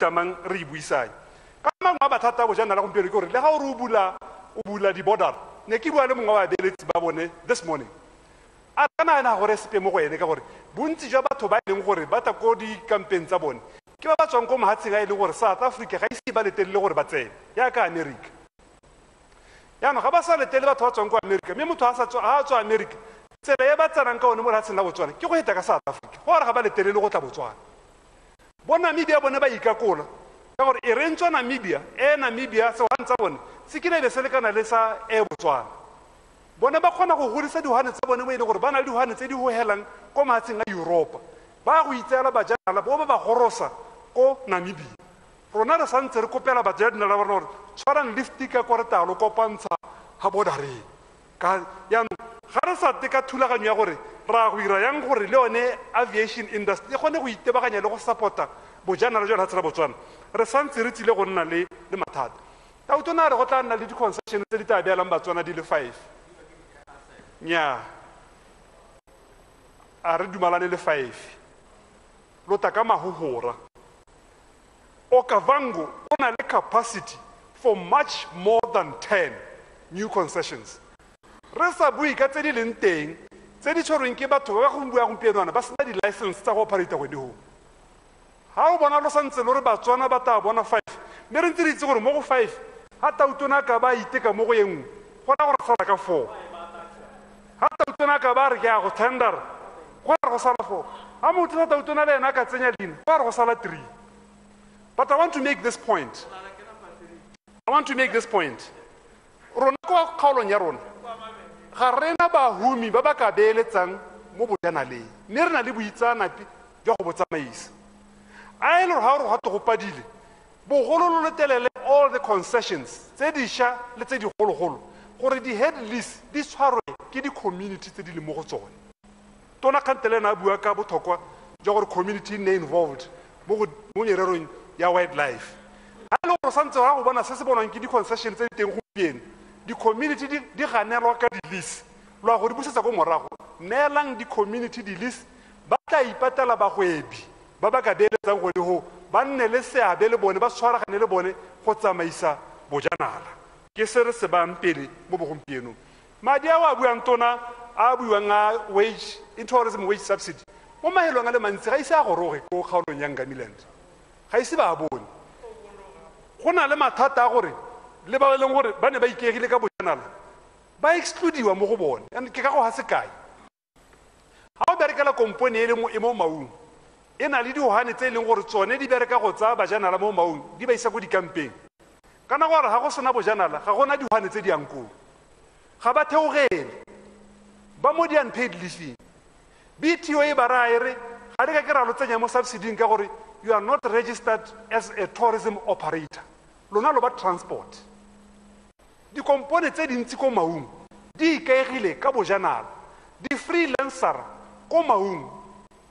tamang re buisai ka mangwe a bathata bojanala gompieno ke gore le ga o re o bula di-border ne ke bua le mongwe wa babeeletsi ba bone this morning a kana ena gore sepe mo go ene ka gore bontsi jwa batho ba e leng gore ba ta ko dikampeng tsa bone ke ba ba tswang ko mahatsheng a e leng gore South Africa ga ise ba letelele gore ba tsene yaka America yaanong ga ba sa letele batho ba tswang ko America mme motho a tswa America tsela e ba tsanang ka one mo lehatsheng la Botswana ke go heta ka South Africa gore ga ba letelele go tla Botswana bo Namibia bone ba ikakola ka gore e rentswa Namibia se wa ntsa bone se kile be se lekana le sa Botswana bone ba kgona go godisa dihwane tsa bone mo e leng gore ba na le dihwane tse di hohelang ko mahatsheng a Europa ba go itseela bajanala bo ba gorosa ko Namibia rona re santse re kopela bajanala ba rona gore tshwarang lifti ka koretalo kopantsha ha bodareng ka yaanong ga re sa teka thulaganyo ya gore ra go ira yang gore le yone aviation industry e kgone go itebaganya le go supporta bojanala jwa lehatshe la Botswana re santse re tsile go nna le mathata tautona re go tla nna le di-concession tse di tla beelang Batswana di le 5 nya a re dumalane le 5 lota ka mahohora Okavango o na le capacity for much more than 10 new concessions re sa bui ka tse di leng teng tse di tshwerweng ke batho ba go bua gompieno ba sena di-license tsa go operate go diho ha o bona lo santse le re Batswana ba ta bona 5 mme re ntse re itse gore mo go 5 ha tautona ka ba iteka mo go yengwe gona gore sala ka 4 ha tautona ka ba re ke a go tender go re go sala 4 ha motho sa tautona le ena ka tsenya leina go re go sala 3 but I want to make this point rona ko kgaolong ya rona ga rena bahumi ba ba ka beeletsang mo bojanaleng mme re na le boitsanapi jwa go botsamaisa a e le gore ga gore gato go padile bogololo le telele all the concessions tse dišwa le tse digologolo gore di-head list di tshwarwe ke di-community tse di le mo go tsone tona kgantele na a bua ka botlhokwa jwa gore community ne involved mo mererong ya wildlife ga e le gore santse ga go bona se se bonwang ke di-concession tse di teng gompieno di-community di ganelwa ka di-list lwa go di busetsa ko morago neelang di-community di-list ba tla ipatela bagwebi ba ba ka beeletsang go leho ba nne le seabe le bone ba tshwaragane le bone go tsamaisa bojanala ke se re se bang pele mo bogompienong madi a wa buang tona a buang a wage tourism wage subsidy mo mahelong a le mantsi ga ise a goroge ko kgaolong ya Ngamiland ga ise ba bone go na le mathata a gore le ba leng gore ba ne ba ikegile ka bojanala ba excludiwa mo go bone ke ka go ha se kae ha o berekela kompone e le mo maung e na le dihwane tse e leng gore tsone di bereka go tsa bajanala mo maung di ba isa go dikampeng kana gore ga go sena bojanala ga gona dihwane tse di yang koo ga ba theogele ba mo di unpaid leave BTO e ba raya re ga di ka ke ra lo tsenya mo subsiding ka gore you are not registered as a tourism operator lona lo ba transport dikompone tse dintsi ko maung di ikaegile ka bojanala di-freelancer ko maung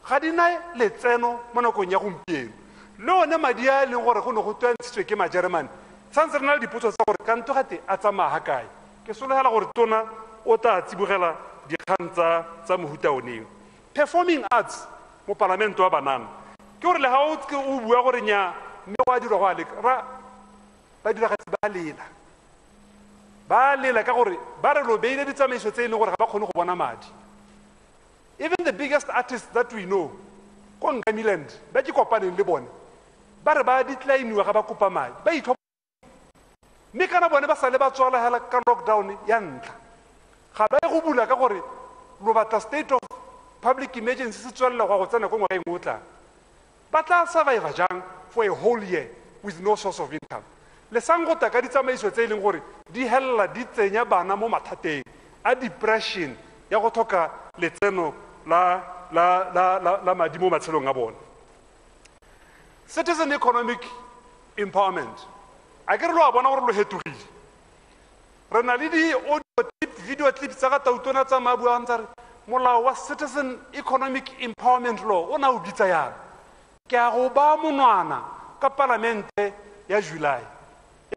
ga di na letseno mo nakong ya gompieno le one madi a e leng gore go ne go twantshitswe ke majeremane santse re na le dipotso tsa gore kantogate a tsamaya ga kae ke sologela gore tona o tla tsibogela dikgang tsa mohuta oneng performing arts mo parlamento wa banana ke gore le ga o bua gore nya mme go a dirwa go a leka badiragatsi ba lela ka gore ba re lo beile ditsamaiso tse e leng gore ga ba kgone go bona madi even the biggest artists that we know ko Ngamiland ba ke kopaneng le bone ba re ba decline-iwa ga ba kopa madi ba itlhopha mme kana bone ba sale ba tswala hela ka lockdown ya ntlha ga ba go bula ka gore lo batla state of public emergency se tswalla go tsena ko ngwaga engwe tla ba tla survive jang for a whole year with no source of income le sango ta ka ditsamaiso tse e leng gore di hella di tsenya bana mo mathateng a depression ya go thoka letseno la madi mo matshelong a bone citizen economic empowerment a ke re lo a bona gore lo hetogile re na le di-audio clip video clip tsa ga tautona tsa mabua ntsa re molao wa citizen economic empowerment law o na o bitsa yana ke a go ba monwana ka palamente ya July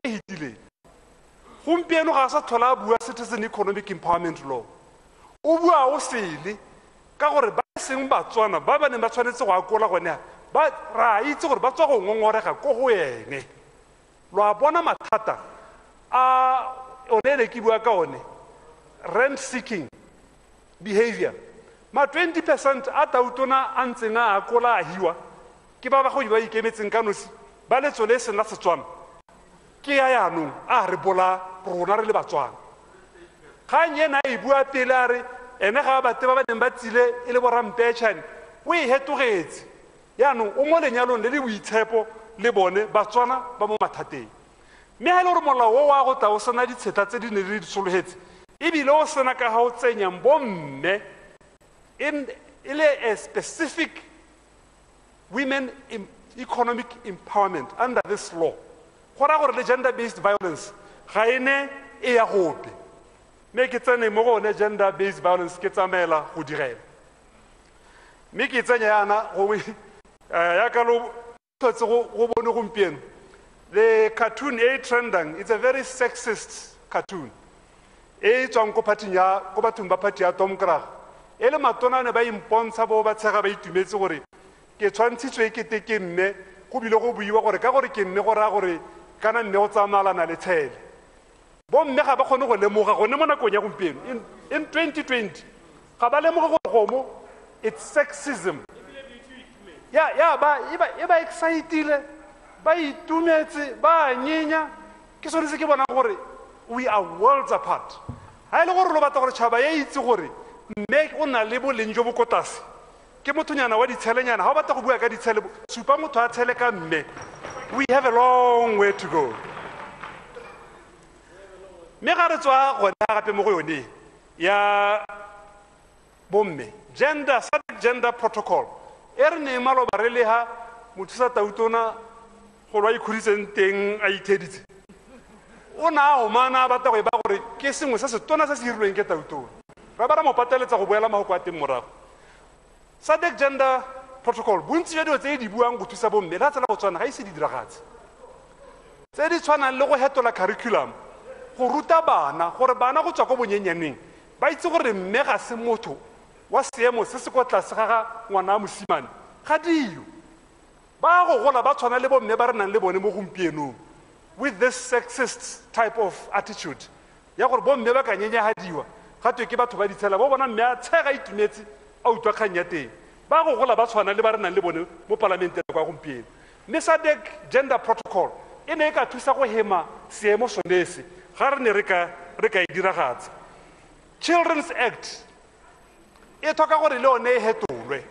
e hitileng gompieno ga sa thola a bua citizen economic empowerment law o bua o sele ka gore ba seng Batswana ba ba neng ba tshwanetse go akola gone ba ra itse gore ba tswa go ngongorega ko go ene lo a bona mathata a one ke bua ka one rent seeking behavior ma 20% a tautona a ntseng a akola a hiwa ke ba go ba ikemetseng ka nosi ba letso le sena Setswana ke ya yanong a re bola rona re le Batswana ga nyena e bua pele a re ene ga ba te ba neng ba tsile e le borampetšhane o e hetogetse yanong o mo lenyalong le le boitshepo le bone Batswana ba mo mathateng mme ha le gore molao o wa go tla o sena ditsheta tse di ne di sologetse ebile o sena ka ga o tsenyang bomme in a specific women economic empowerment under this law go ra gore le gender-based violence ga ene e ya gope mme ke tsene mo go one gender-based violence ke tsamaela go direla mme ke tsenya yana go ya ka lo tlotse go bone gompieno the cartoon e trending it's a very sexist cartoon e tswang ko bathong ba party ya Tom Krag e le matona ne ba impontsha bo ba tshega ba itumetse gore ke tshwantshitswe ke nne go bile go buiwa gore ka gore ke nne go ra gore kana nne go tsamalana le tshele bo mme ga ba kgone go lemoga gone mo nakong ya gompieno in 2020 ga ba lemoga go gomo it's sexism ya ba excitedile ba itumetse ba nyenya ke sone se ke bona gore we are worlds apart ha ile gore lo batla gore tshaba ya itse gore mme o na le boleng jo bo kotase ke mothonyana wa ditshelenyana ha o batla go bua ka ditshele supa motho a tshele ka mme we have a long way to go mme ga re tswa gona gape mo go yone ya bomme gender protocol e re ne maloba re le ha motho sa tautona go lwa ikhuditseng teng a itheditse o na o mana batla go e ba gore ke sengwe se se tona se se hirilweng ke tautona ba ba ra mo pateletsa go boela mahoko a teng morago SADC gender protocol bontsi jwa dilo tse di buang go thusa bomme la tsela go tswana ga ise di diragatse tse di tshwanang le go hetola curriculum go ruta bana gore bana go tswa ko bonyenyaneng ba itse gore mme ga se motho wa seemo se se kwa tlase ga ngwana a mosimane ga dio ba go gola ba tshwana le bomme ba re nang le bone mo gompienong with this sexist type of attitude ya gore bomme ba ka nyenyagadiwa ga twe ke batho ba ditshela bo bona mme a tshega itumetse a utlwa kgang ya teng ba go gola ba tshwana le ba re nang le bone mo parlamenteng kwa gompieno mme SADC gender protocol e ne e ka thusa go hema seemo sonese ga re ne re ka e diragatsa Children's Act e tlhoka gore le one e hetolwe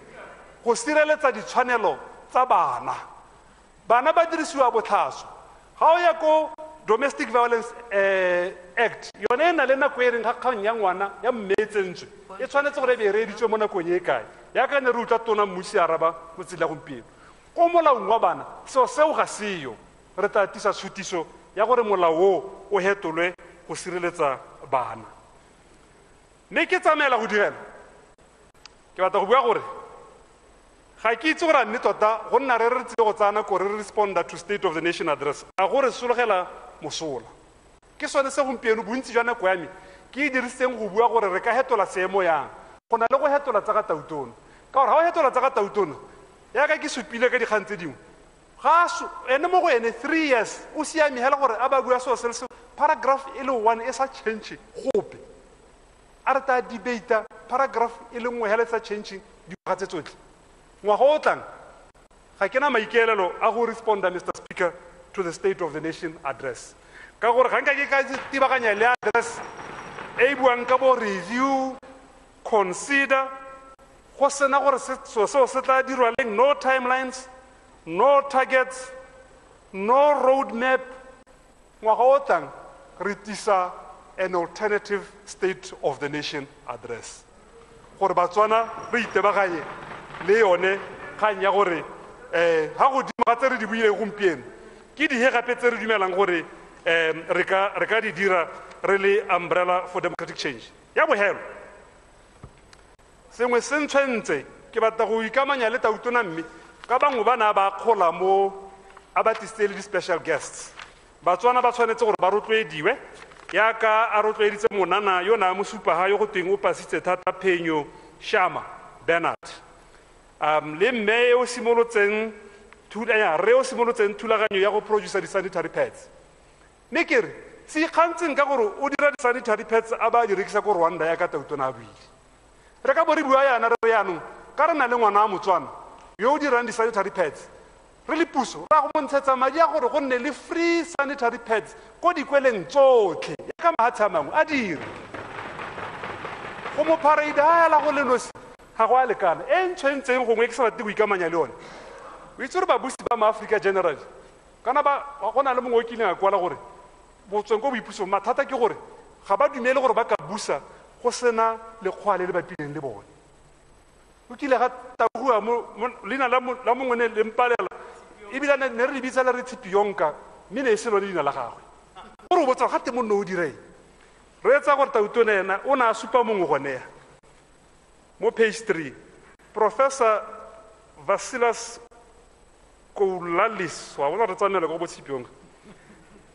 go sireletsa ditshwanelo tsa bana ba dirisiwa botlhaswa ga o ya ko Domestic Violence Act yone e na le nako e reng ga kgang ya ngwana ya mme e tsentswe e tshwanetse gore be re editswe mo nakong e kae ya ka ne re utlwa tona mmusi araba mo tsela gompieno ko molaong wa bana seo ga seyo re tla tisa tshutiso ya gore molao o hetolwe go sireletsa bana mme ke tsamaela go direla ke batla go bua gore ga ke itse gore a mme tota go nna re re tsile go tsaya nako re responda to State of the Nation address a gore sologela mosola ke sone se gompieno bontsi jwa nako ya me ke e dirisitseng go bua gore re ka hetola seemo yang go na le go hetola tsa ga tautona ka gore ga o hetola tsa ga tautona ya ka ke supile ka dikgang tse dingwe ene mo go ene 3 years o siame hela gore a ba bua seo se le se paragraph e le 1 e sa change gope a re ta debate paragraph e le nngwe hela e sa changing dingwaga tse tsotlhe ngwaga o tlang ga ke na maikaelelo a go responda Mr. Speaker to the State of the Nation address ka gore ga nka ke ka tibaganya le address e buang ka bo review consider go sena gore seo se tla dirwa leng no timelines no targets no roadmap ngwaga o tlang re tisa an alternative State of the Nation address gore Batswana re itebaganye le yone kgang ya gore ga godimo ga tse re di buile gompieno ke dihe gape tse re dumelang gore re ka di dira re le umbrella for democratic change ya bogelo sengwe se ntshwentse ke batla go ikamanya le tautona mme ka bangwe ba na ba kgola mo a ba tlisitse le di-special guests Batswana ba tshwanetse gore ba rotloediwe yaka a rotloeditse monana yo na mosupa ga yo go teng o pasitse thata Phenyo Shama Bernard le mme o simolotseng re o simolotseng thulaganyo ya go producer di-sanitary pads mme ke re se ikgantseng ka gore o dira di-sanitary pads a ba di rekisa ko Rwanda ya ka Tautona a buile re ka bo re bua yana re yanong ka re na le ngwana wa Motswana yo o dirang di-sanitary pads re le puso ra go montshetsa madi a gore go nne le free sanitary pads ko dikweleng tsotlhe ya ka mahatshe a mangwe a dire go mo parade a la go le nosi ga go a lekana e ntshwentseng gongwe ke sa rate go ikamanya le yone o itse gore babusi ba maAfrika general kana go na le mongwe o kileng a kwala gore botsweng ko boipuso mathata ke gore ga ba dumele gore ba ka busa go sena lekgwa le bapileng le bone o kile ga tabua leina la mongwe ne le mpalela ebile ne re le bitsa le re Tshipiyonka mme ne e se lone leina la gagwe gore o botsa gate monno o direng re etsa gore Tautona ena o ne a supa mongwe gonea mo page 3 Professor Vasilis Koulalis wa bona re tsamela go Tshipiyonka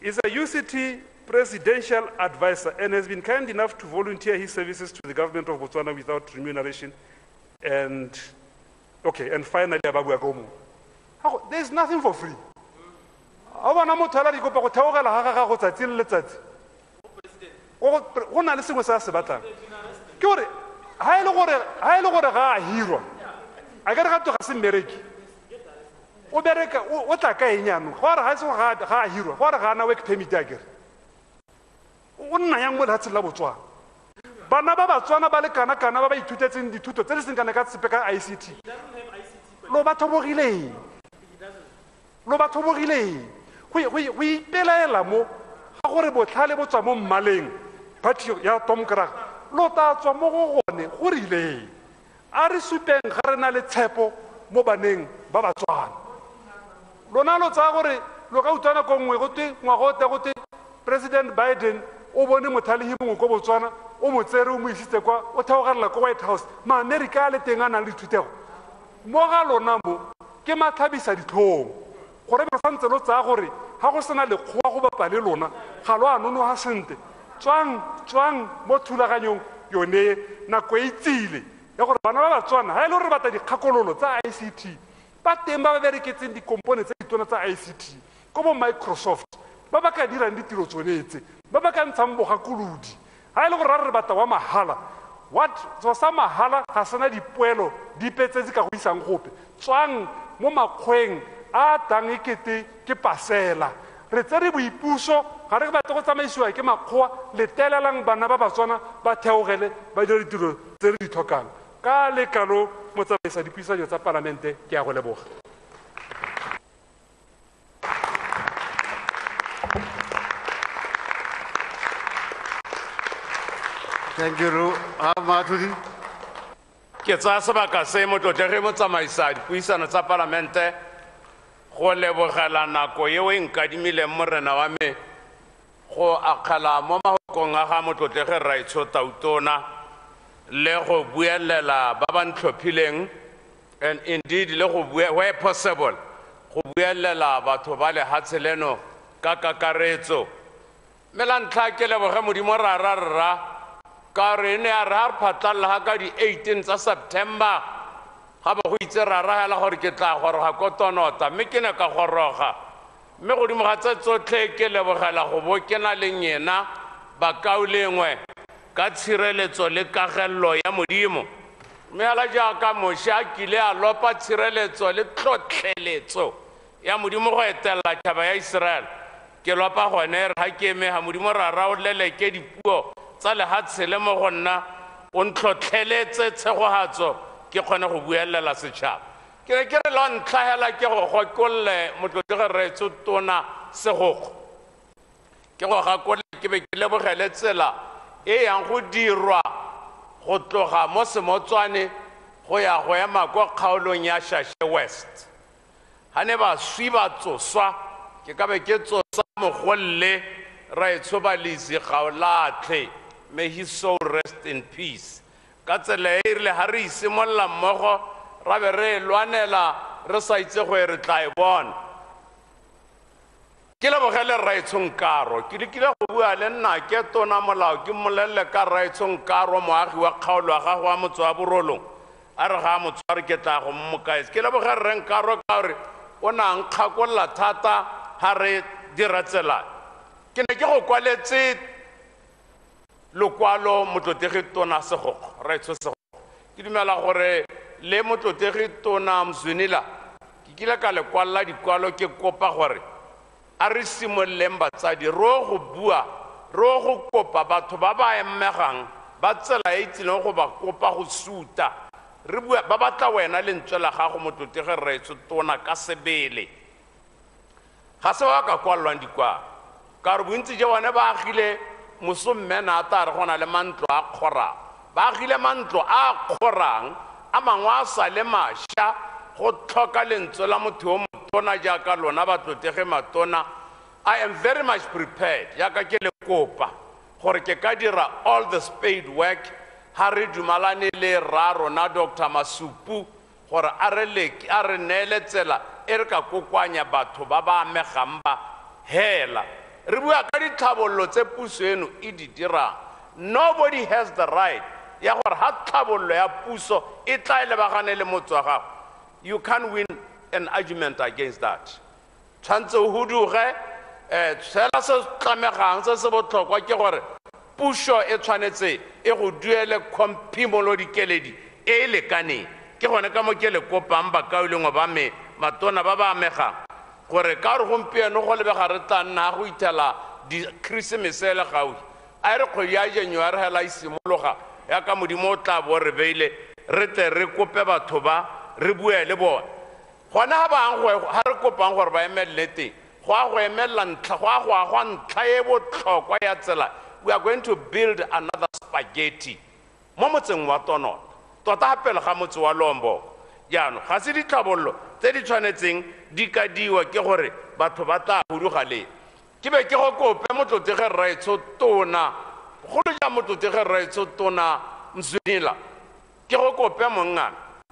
is a UCT presidential advisor and has been kind enough to volunteer his services to the government of Botswana without remuneration. And finally, there is nothing for free. O bereka o tla ka enyano go re ga se ga hiro go re ga na work permit ya kere o nna yang mo latse la Botswana bana ba Batswana ba le kana ba ba ithutetseng dithuto tse di seng kana ka tsepe ka ICT lo ba thobogile go ipelaela mo ga gore botlhale bo tswa mo mmaleng party ya Tom Krag lo ta tswa mo go gone go rile a re supeng ga re na le tshepo mo baneng ba Batswana lona lo tsa gore lo ka utana ko ngwe gote ngwagote gote President Biden o bone mothalehi mongwe ko Botswana o mo tsere o mo isitse kwa o theogela ko White House ma America le teng ana le thutego mo ga lona mo ke matlhabisa ditlhong gore ba santse lo tsa gore ga go sena lekgowa go bapa le lona ga lo anono ha sente tswang mo thulaganyong yone nako e itsile ya gore bana ba Batswana ha ile re bata dikgakololo tsa ICT ba teng ba bereketseng di-components tse ditona tsa ICT ko bo Microsoft ba ba ka dirang ditiro tsonetse ba ba ka ntshang bogakolodi ha ile gore re bata wa mahala sa mahala ga sena dipoelo dipetse tse ka go isang gope tswang mo makgweng a tang ekete ke pasela re tsere boipuso ga re batla go tsamaisiwa ke makgowa le telelang bana ba Batswana ba theogele ba dira ditiro tse re di tlhokang ka lekalo motsamaisa dipuisano tsa Palamente ke a go leboga. Thank you, Mathudi. Ke tsa sebaka se motlotlege motsamaisa dipuisano tsa Palamente go lebogela nako yeo e nkadimileng morena wa me go akgela mo mahokong a ga motlotlege Raitsho Tautona le go buelela ba ba ntlhophileng and indeed le go where possible go buelela batho ba lehatshe leno ka kakaretso mme la ntlha ke leboge Modimo rararra ka re ne a re phatlalla ka di 18 tsa September ga ba go itse raragela gore ke tla goroga kotonota mme ke ne ka goroga mme godimo ga tse tsotlhe ke lebogela go bo ke na le nyena bakaulengwe ka tshireletso le kagello ya Modimo mme ala jaaka moša a kile a lopa tshireletso le tlhotlheletso ya Modimo go etela tšhaba ya Israel ke lopa gone re ga ke eme ga Modimo rara o leleke dipuo tsa lehatshe le mo go nna o ntlhotlheletse tshegogatso ke kgone go buelela setšhaba ke ne ke re la ntlhagela ke go gokolle motlotlege Raitsho Tona Segogo ke go gakolle ke be ke lebogele tsela e yang go dirwa go tloga mo Semotswane go ya go ema kwa kgaolong ya Shashe West ha ne ba swi ba tsoswa ke ka be ke tsosa mogolle Raitsho Balisi Gaolatlhe may his soul rest in peace ka tsela e rile ha re isimolla mmogo ra be re lwanela re sa itse go re tla e bona ke lebogele Raitsho Nkaro ke dikile go bua le nna ke tona molao ke mmolelle ka Raitsho Nkaro moagi wa kgaolo wa gago wa Motse wa Borolong a re ga motshware ke tla go mmokaetsa ke leboga re nkaro ka gore o na nkgakolla thata ha re dira tsela ke ne ke go kwaletse lokwalo motlotegi tona Segokgo Raitso Segokgo ke dumela gore le motlotegi tona Mzunila ke kile ka le kwalla dikwalo ke kopa gore a re simolleng batsadi ro go bua ro go kopa batho ba ba emegang ba tsela e tsileng go ba kopa go suta re bua ba batla wena le ntswe la gago motlotegi Raitso tona ka sebele ga se wa ka kwallwang dikwa ka re bontsi je bone ba agile mosommena a ta re gona le mantlo a kgorang ba agile mantlo a kgorang a mangwe a sa le mašwa go tlhoka lentswe la motho o motona jaaka lona batlotege matona I am very much prepared jaaka ke le kopa gore ke ka dira all the spade work ha re dumalane le ra rona Dr. Masupu gore a re neele tsela e re ka kokwanya batho ba ba amegang ba hela re bua ka ditlhabololo tse puso eno e di dirang nobody has the right ya gore ha tlhabololo ya puso e tla lebagane le motho wa gago you can't win an argument against that tshwantse o huduge fela se tlamegang se se botlhokwa ke gore puso e tshwanetse e go duele komphimolo dikeledi e lekaneng ke gone ka mo ke le kopang bakaulengwe ba me matona ba ba amegang gore ka re gompieno go lebega re tla nna go ithela di-christmas le gaufi a re kgwedi ya January hela e simologa ya ka modimo o tla bo re beile re tle re kope batho ba re bue le bone gona ha re kopang gore ba emelele teng go a go emelela ntlha go a go agwa ntlha e botlhokwa ya tsela we are going to build another spaghetti mo motseng wa Tonota tota pele ga motse wa Lomboko jaanong ga se ditlhabololo tse di tshwanetseng di ka diwa ke gore batho ba tla huduga le ke be ke go kope motlotege Raitso tona go ja motlotege Raitso tona Mzunila ke go kope mongana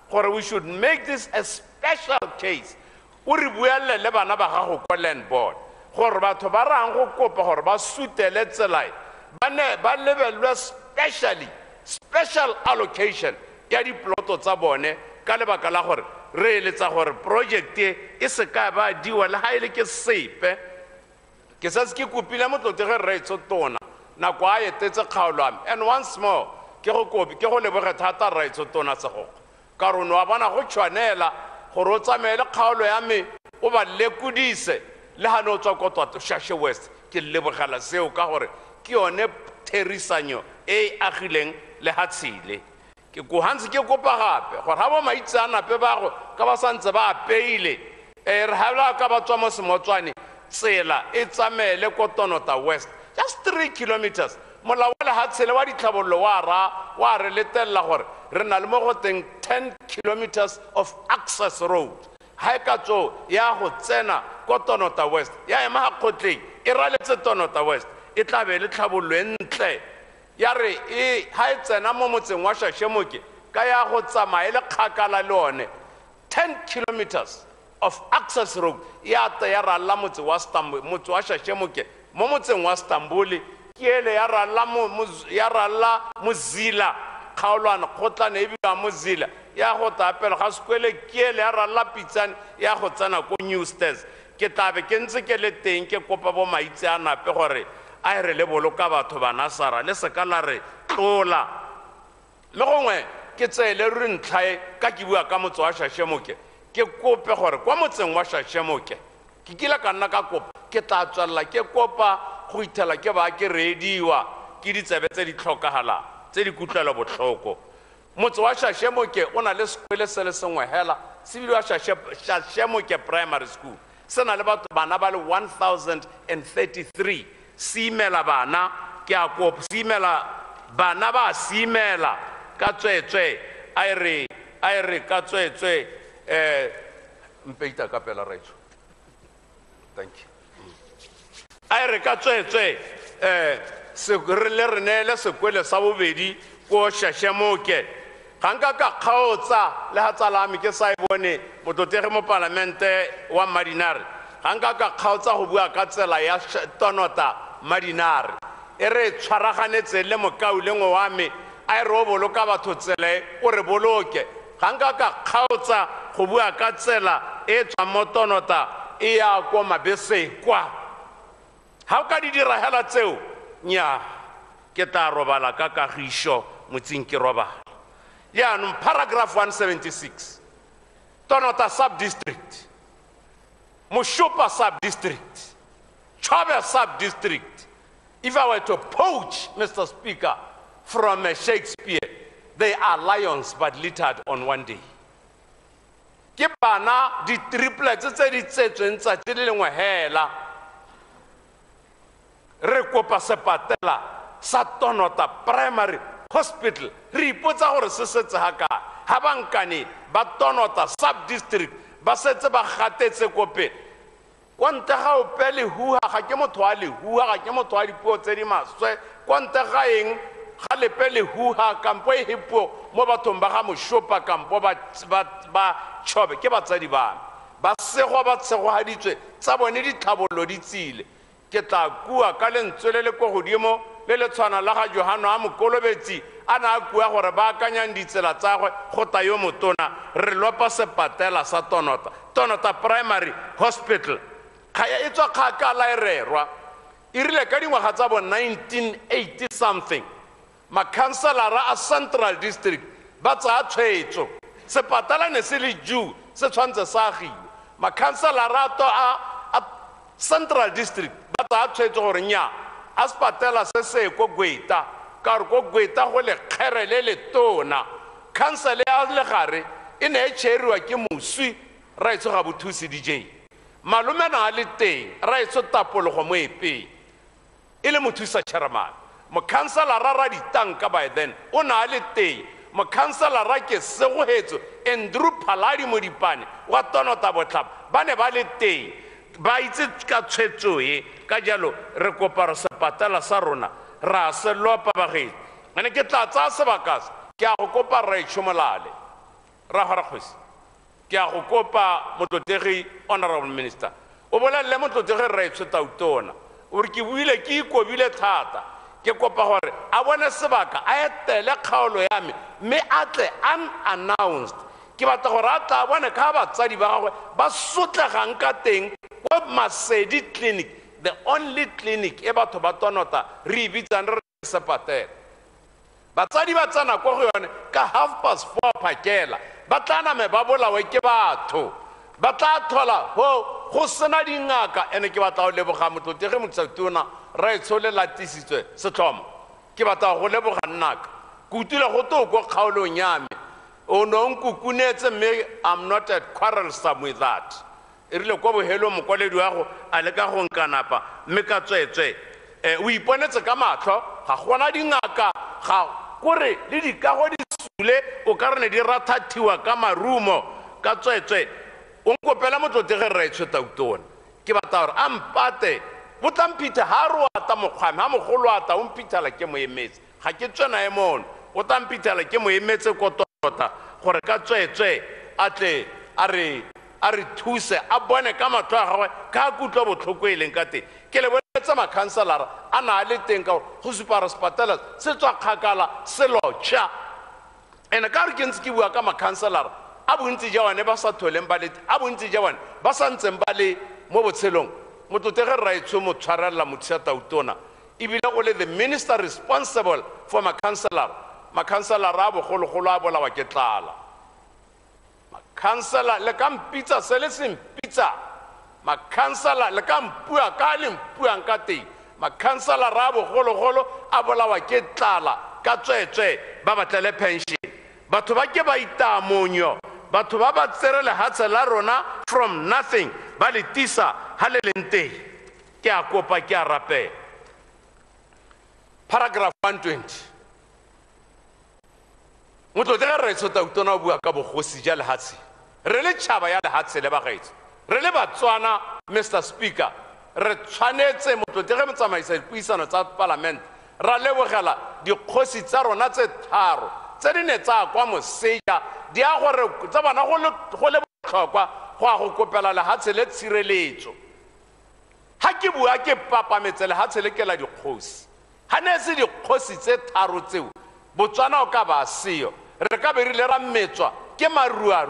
gore we should make this a special case o re buelle le bana ba gago ko land board gore batho ba rang go kopa gore ba sutele tselae ba lebelwe special allocation ya diploto tsa bone ka lebaka la gore re eletsa gore project e se ka ba diwa le ha ile ke sepe ke sa se ke kopile motlotege Raitso tona nako a etetse kgaolwame and once more ke go leboge thata Raitso tona Segokgo ka rona wa bona go tshwanela gore o tsamaele kgaolo ya me o ba lekudise le ha no tswa kotwa Shashe West ke lebogela seo ka gore ke yone therisanyo e agileng le Hatshile ke go hantse ke kopa gape gore ha bo maitsanape ba go ka ba santse ba apeile re ha ka ba tswa mo Semotswane tsela e tsamele ko Tonota West just 3 kilometers molao wa Hatshile wa ditlhabololo wa re letella gore re na le mo go teng 10 kilometers of access road ha e ka tso ya go tsena ko Tonota West ya ema ha khotleng e raletse Tonota West e tla be le tlhabololo entle ya re ha e tsena mo motseng wa Shashemoke ka ya go tsamaya le kgakala le one 10 kilometers of access road ya ta ya rala motse wa Shashemoke mo motseng wa Stamboli ke ele ya rala Mozila kgaolwana kgotlana e biwa Mozila ya go tapela ga sekwele ke ele ya rala Pitsane ya go tsena ko Newstairs ke tlabe ke ntse ke le teng ke kopa bo maitseanape gore a re le boloka batho ba Nasara le se ka la re tlola le gongwe ke tsele re ntlhae ka ke bua ka motse wa Shashemoke ke kope gore kwa motseng wa Shashemoke ke kila ka nna ka kopa ke tla tswalla ke kopa go ithela ke ba ke rediwa ke ditsebe tse di tlhokagala tse di kutlwela botlhoko motse wa Shashemoke o na le sekwele se le sengwe hela se bidiwa Shashemoke Primary School se na le batho bana ba le 1033 simela bana ke a kopa simela bana ba simela ka tswetswe a re ka tswetswe mpeita ka pela Raitso thank you a re ka tswetswe se re neele sekwele sa bobedi ko Shashemoke ga nka ka kgaotsa le ha tsalame ke sa e bone motlotege mo parlamente wa Madinare ga nka ka kgaotsa go bua ka tsela ya Tonota Madinare e re tshwaraganetse le mokaulengwe wa me a re o boloka batho tsele o re boloke ga nka ka kgaotsa go bua ka tsela e tswang mo Tonota e ya ko Mabesekwa ha o ka di dira hela tseo nya ke tla robala ka kagišo motsing ke robala yaanong paragraph 176 Tonota sub-district Moshopa sub-district Chobe sub-district. If I were to poach, Mr. Speaker, from Shakespeare, they are lions but littered on one day. Ke bana di triplets tse di tsetsweng tsatsi le lengwe hela re kopa sepatela sa Tonota Primary Hospital re ipotsa gore se setse ha kae ha bankane ba Tonota sub-district ba setse ba gatetse kope konte ga o pele huha ga ke motho a le huha ga ke motho a dipuo tse di maswe konte ga eng ga le pele huha kampo e hipo mo bathong ba ga Moshopa kampo ba Chobe ke batsadi ba sego ba tsego haditswe tsa bone di tlhabollo di tsile ke tla kua ka lentswe le ko godimo le le tshwana la ga Johano a Mokolobetsi ana a kua gore ba akanyang ditsela tsa go ta yo motona re lopa sepatela sa Tonota Primary Hospital kaya e tswa kgakala e rerwa e rile ka dingwaga tsa bo 1980 something makhanselara a Central District ba tsaya tshwetso sepatala ne se le juu se tshwantse sa agiwa makhanselara a Central District ba tsaya tshwetso gore nya a sepatela se se ko Gweta ka re ko Gweta go le kgere le le tona khansele ya legare e ne e tšheriwa ke moswi raitso ga bothusi DJ malume na le teng raitso tapologo mo epeng e le mothusa chairman mokhanselara ra ditanka by then o na le teng mokhanselara ke segohetso Andrew Phaladi Modipane wa Tonota Botlhaba ba ne ba le teng ba itse ka tshwetso e ka jalo re kopa re sepatela sa rona ra se lopa bagedi ane ke tla tsaya sebaka ke a go kopa re tshomolale ra gora kgosi ke a go kopa motlotegi honorable minister o bolelle motlotegi re tshwetsa utona o re ke buile ke ikobile thata ke kopa gore a bone sebaka a etele kgaolo ya me mme a tle unannounced ke batla gore a tla bone ka batsadi ba gagwe ba sotlegang ka teng ko Masedi Clinic the only clinic e batho ba Tonota re ibitsang re sepatela batsadi ba tsana ko go yone ka 4:30 phakela ba tla me ba bolawe ke batho ba tla thola go sena dingaka ene ke batla go leboga motlotegi motsatona ra itshole latisitswe setlomo ke batla go leboga nnaka kutile go to go kgaolong ya me o no nkukunetse me I'm not at quarrelsome with that e rile go bohelo mokwaledi wa go a le ka go nkanapa mme ka tswetswe o iponetse ka matlho ga gona dingaka ga kore le dikago di sule o ka rene di rathathiwa ka marumo ka tswetswe o nkopela motlotegi re tshwetsa utona ke batla gore a mpate botamphitha ha ro ata mokgwame ha mogolo ata o mphithela ke moemetse ga ke tswena e mono o tamphithela ke moemetse ko Tonota gore ka tswetswe a tle a re thuse a bone ka matlho a gagwe ka kutlwa botlhoko e leng ka teng ke le bonetse makhanselara a na le teng ka go supa re sepatela se tswa kgakala se lotšha ene ka re ke ntse ke bua ka makhanselara a bontsi ja wane ba sa tholeng ba le a bontsi ja wane ba sa ntseng ba le mo botshelong motlotegi re ra etsho mo tshwarelela mothusa tautona ebile go le the minister responsible for makhanselara a bogologolo a bolawa ke tlala makhansela le ka mpitsa se le sempitsa makhansela le ka mpua ka le mpuang ka teng makhanselara a bogologolo a bolawa ke tlala ka tswetswe ba batlele pension batho ba ke ba itamonyo batho ba ba tsere lehatshe la rona from nothing ba le tisa ha le leng teng ke a kopa ke a rapela paragraph 120 motlotegi re tshota utona o bua ka bogosi ja lehatshe re le tšhaba ya lehatshe le bagaetso re le Batswana Mr. Speaker re tshwanetse motlotegi motsamaisa dipuisano tsa palamente ra lebogela dikgosi tsa rona tse tharo tse di ne tsa kwa moseja di a gore tsa bona go le botlhokwa go a go kopela lehatshe le tshireletso ha ke bua ke papametse lehatshe le ke la dikgosi ha ne se dikgosi tse tharo tseo Botswana o ka ba seo re ka be rile ra mmetswa ke marua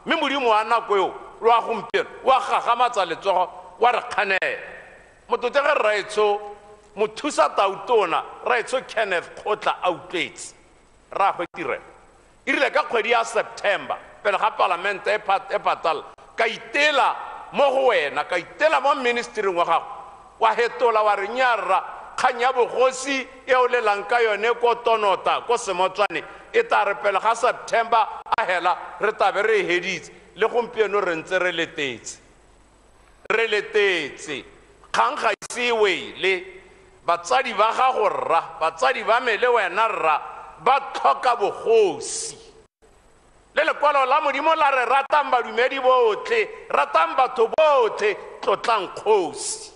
mme modimo wa nako eo le wa gompieno wa gagamatsa letsogo wa re kganela mototege raetsho mothusa tautona raetsho Kenneth Kgotla a utlwetse ragwe tirelo e rile ka kgwedi ya September pele ga palamente e patala ka itela mo go wena ka itela mo ministering wa gago wa hetola wa re nyarra kgang ya bogosi e o lelang ka yone ko Tonota ko Semotswane e tla re pele ga September a hela re tabe re heditse le gompieno re ntse re letetse kgang ga ise wele batsadi ba gago rra batsadi ba me le wena rra ba tlhoka bogosi le lekwalo la modimo la re ratang badumedi botlhe ratang batho botlhe tlotlang kgosi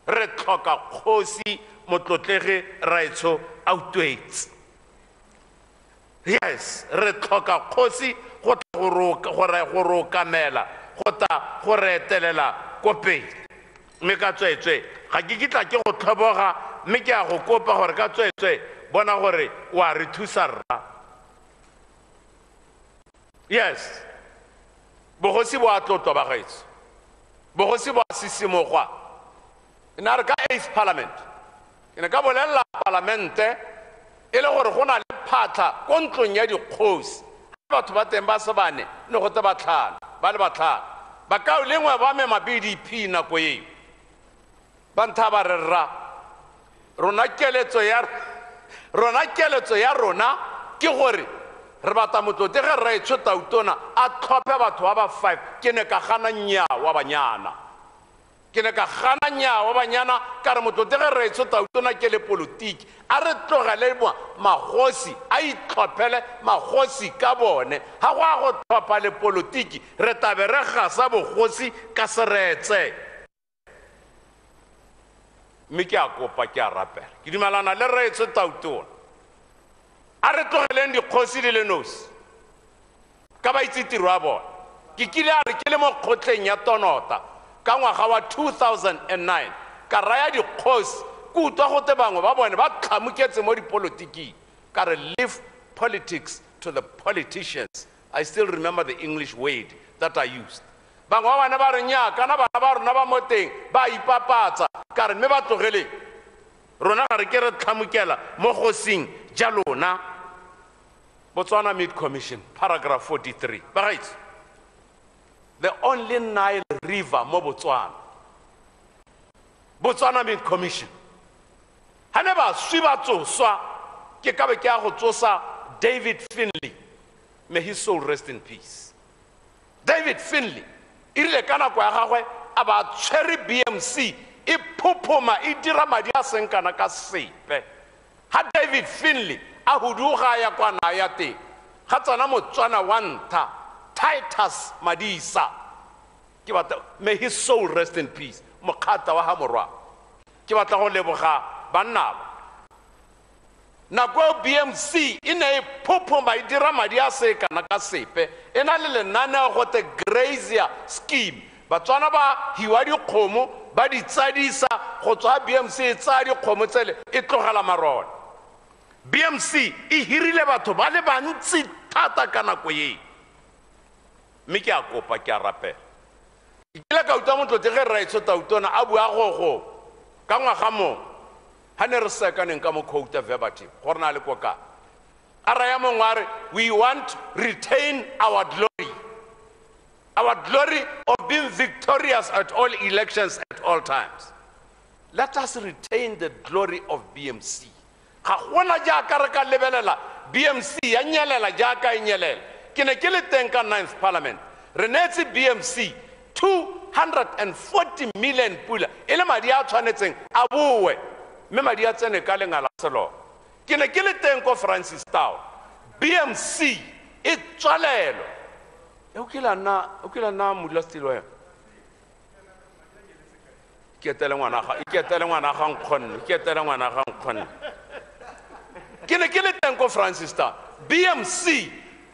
re tlhoka kgosi motlotlege raetsho a utlwetse yes re tlhoka kgosi go tla go rokamela go tla go re etelela ko pele mme ka tswetswe ga ke kitla ke go tlhoboga mme ke a go kopa gore ka tswetswe bona gore wa re thusa rra yes bogosi bo a tlotlwa ba gaetso bogosi bo a sisimogwa ena re ka 8th parliament ke ne ka bolelela parlamente e le gore go na le phatla ko ntlong ya dikgosi batho ba teng ba sebane ne go te batlhano ba le batlhano ba ka o lengwe ba me ma-BDP nako eo ba ntha ba re rra rona keletso ya rona ke gore re bata motlotege raetsho tautona a tlhophe batho ba ba 5 ke ne ka gana nnyaa wa banyana ka re motlotege raetsho tautona ke le politiki a re tlogele magosi a itlhophele magosi ka bone ga go a go tlhopha le politiki re tabe re gasa bogosi ka seretse mme ke a kopa ke a rapela ke dumelana le raetsho tautona a re tlogeleng dikgosi le nosi ka ba itse tiro ya bona ke kile a re ke le mo kgotleng ya Tonota ka ngwaga wa 2009 ka raya dikgosi ke utlwa gote bangwe ba bone ba tlhamoketse mo dipolotiking ka re leave politics to the politicians. I still remember the English word that I used. Bangwe ba bane ba re nnyaa kana bana ba rona ba mo teng ba ipapatsa ka re mme ba tlogele rona ga re ke re tlhamokela mo gosing ja lona. Botswana Meat Commission, paragraph 43. Bagaetso, the only Nile River mo Botswana. Botswana Meat Commission. Ha ne ba swi ba tsoswa ke ka be ke a go tsosa David Finlay. May his soul rest in peace. David Finlay irile kana kwa gagwe a ba tshwere BMC e phopoma e dira madi a seng kana ka sepe. Ha David Finlay a huduga ya kwa na ya te ga tsana Motswana wa ntha Titus Madisa ke batla may his soul rest in peace mokgata wa ha morwa ke batla go leboga banna nako BMC e ne e phopoma e dira madi a se kana ka sepe e na le lenane go te grazier scheme Batswana ba hiwa dikgomo ba di tsadisa go tswa BMC e tsa dikgomo tsele e tlogela marona BMC e hirile batho ba le bantsi thata ka nako ye mme ke a kopa ke a rapela ke ile ka utlwa motlotege raetsho tautona a bua gogo ka ngwaga mo ha ne re sekaneng ka mo quote verbatim gore na le koka a raya mongwe a re we want retain our glory of being victorious at all elections at all times. Let us retain the glory of BMC. Ga gona jaaka re ka lebelela BMC ya nyelela jaaka e nyelela ke ne ke le teng ka 9th parliament re netse BMC 240 million pula e le madi a tshwanetseng a boe mme madi a tsene ka lengala selo ke ne ke le teng ko Francistown BMC e tswalelo o kila na modulasetilo ya ke tele ngwana ga nkgonne ke ne ke le teng ko Francistown BMC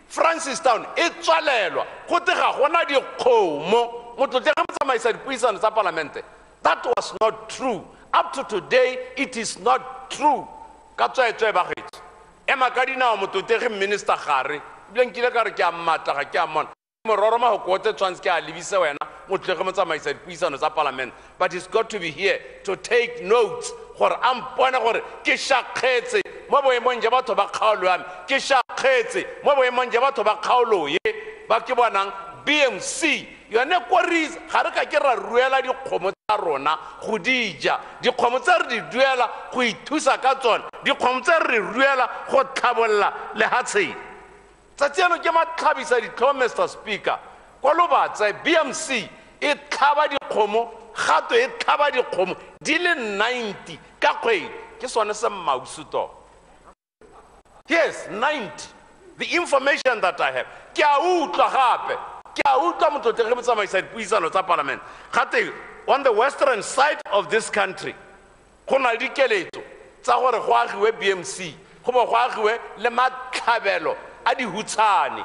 Francistown e tswalelwa go te ga gona dikgomo motlotlega motsamaisa dipuisano tsa parlamente. That was not true. Up to today it is not true. Ka tswetswe ba gaetso ema ka dinao motlotegi minister gare bile nkile ka re ke a mmata ga ke a mona mororoma go kote tshwantse ke a lebise wena motlege mo tsamaisa dipuisano tsa parliament, but he's got to be here to take notes gore a mpone gore ke shakgetse mo boemong ja batho ba kgaolo ya me, ke shakgetse mo boemong ja batho ba kgaolo ye ba ke bonang BMC yone korisa ga re ka ke ra ruela dikgomo tsa rona go dija, dikgomo tse re di duela go ithusa ka tsona, dikgomo tse re ruela go tlhabolla lehatsheng. Tsatsiano ke matlhabisa ditlhomo, Mr. Speaker, kwa lobatse BMC e tlhaba dikgomo, gato e tlhaba dikgomo di le 90 ka kgwedi, ke sone se mmausuto. Yes, 90. The information that I have. Ke a utlwa gape, ke a utlwa motlotegi mo tsamaisa dipuisano tsa parliament. Gate on the western side of this country, go na le dikeletso tsa gore go agiwe BMC, go bo go agiwe le matlhabelo a dihutshane.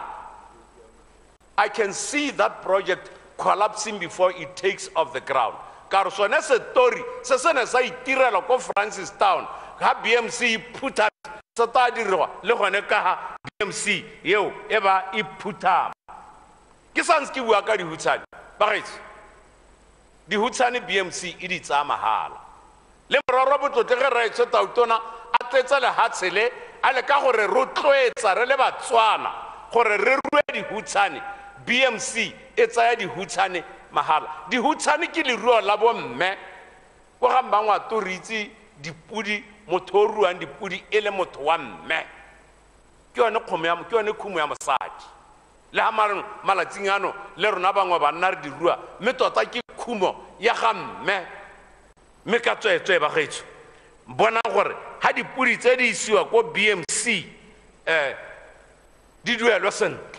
I can see that project collapsing before it takes off the ground. Ka re sone story se sene sa itirela ko Francistown ga BMC put up se ta dirwa le gone ka ha BMC yeo e ba e phuthama. Ke santse ke bua ka dihutshane bagaetsi, dihutshane BMC e di tsa mahala le mororo botlotege re tse tautona a tletsa le hatshele a le ka gore rotloetsa re le Batswana gore re rue dihutshane. BMC e tsaya dihutshane mahala. Dihutshane ke leruo la bomme go ga mbangwa to ritse dipudi, motho o ruang dipudi e le motho wa mme, ke yone khumo ya mosadi. Le ha malatsing ano le rona bangwe ba nna re di rua mme tota ke khumo ya ga mme. Mme ka tswetswe ba gaetso bona gore ha dipudi tse di isiwa ko BMC di duelwa sentle.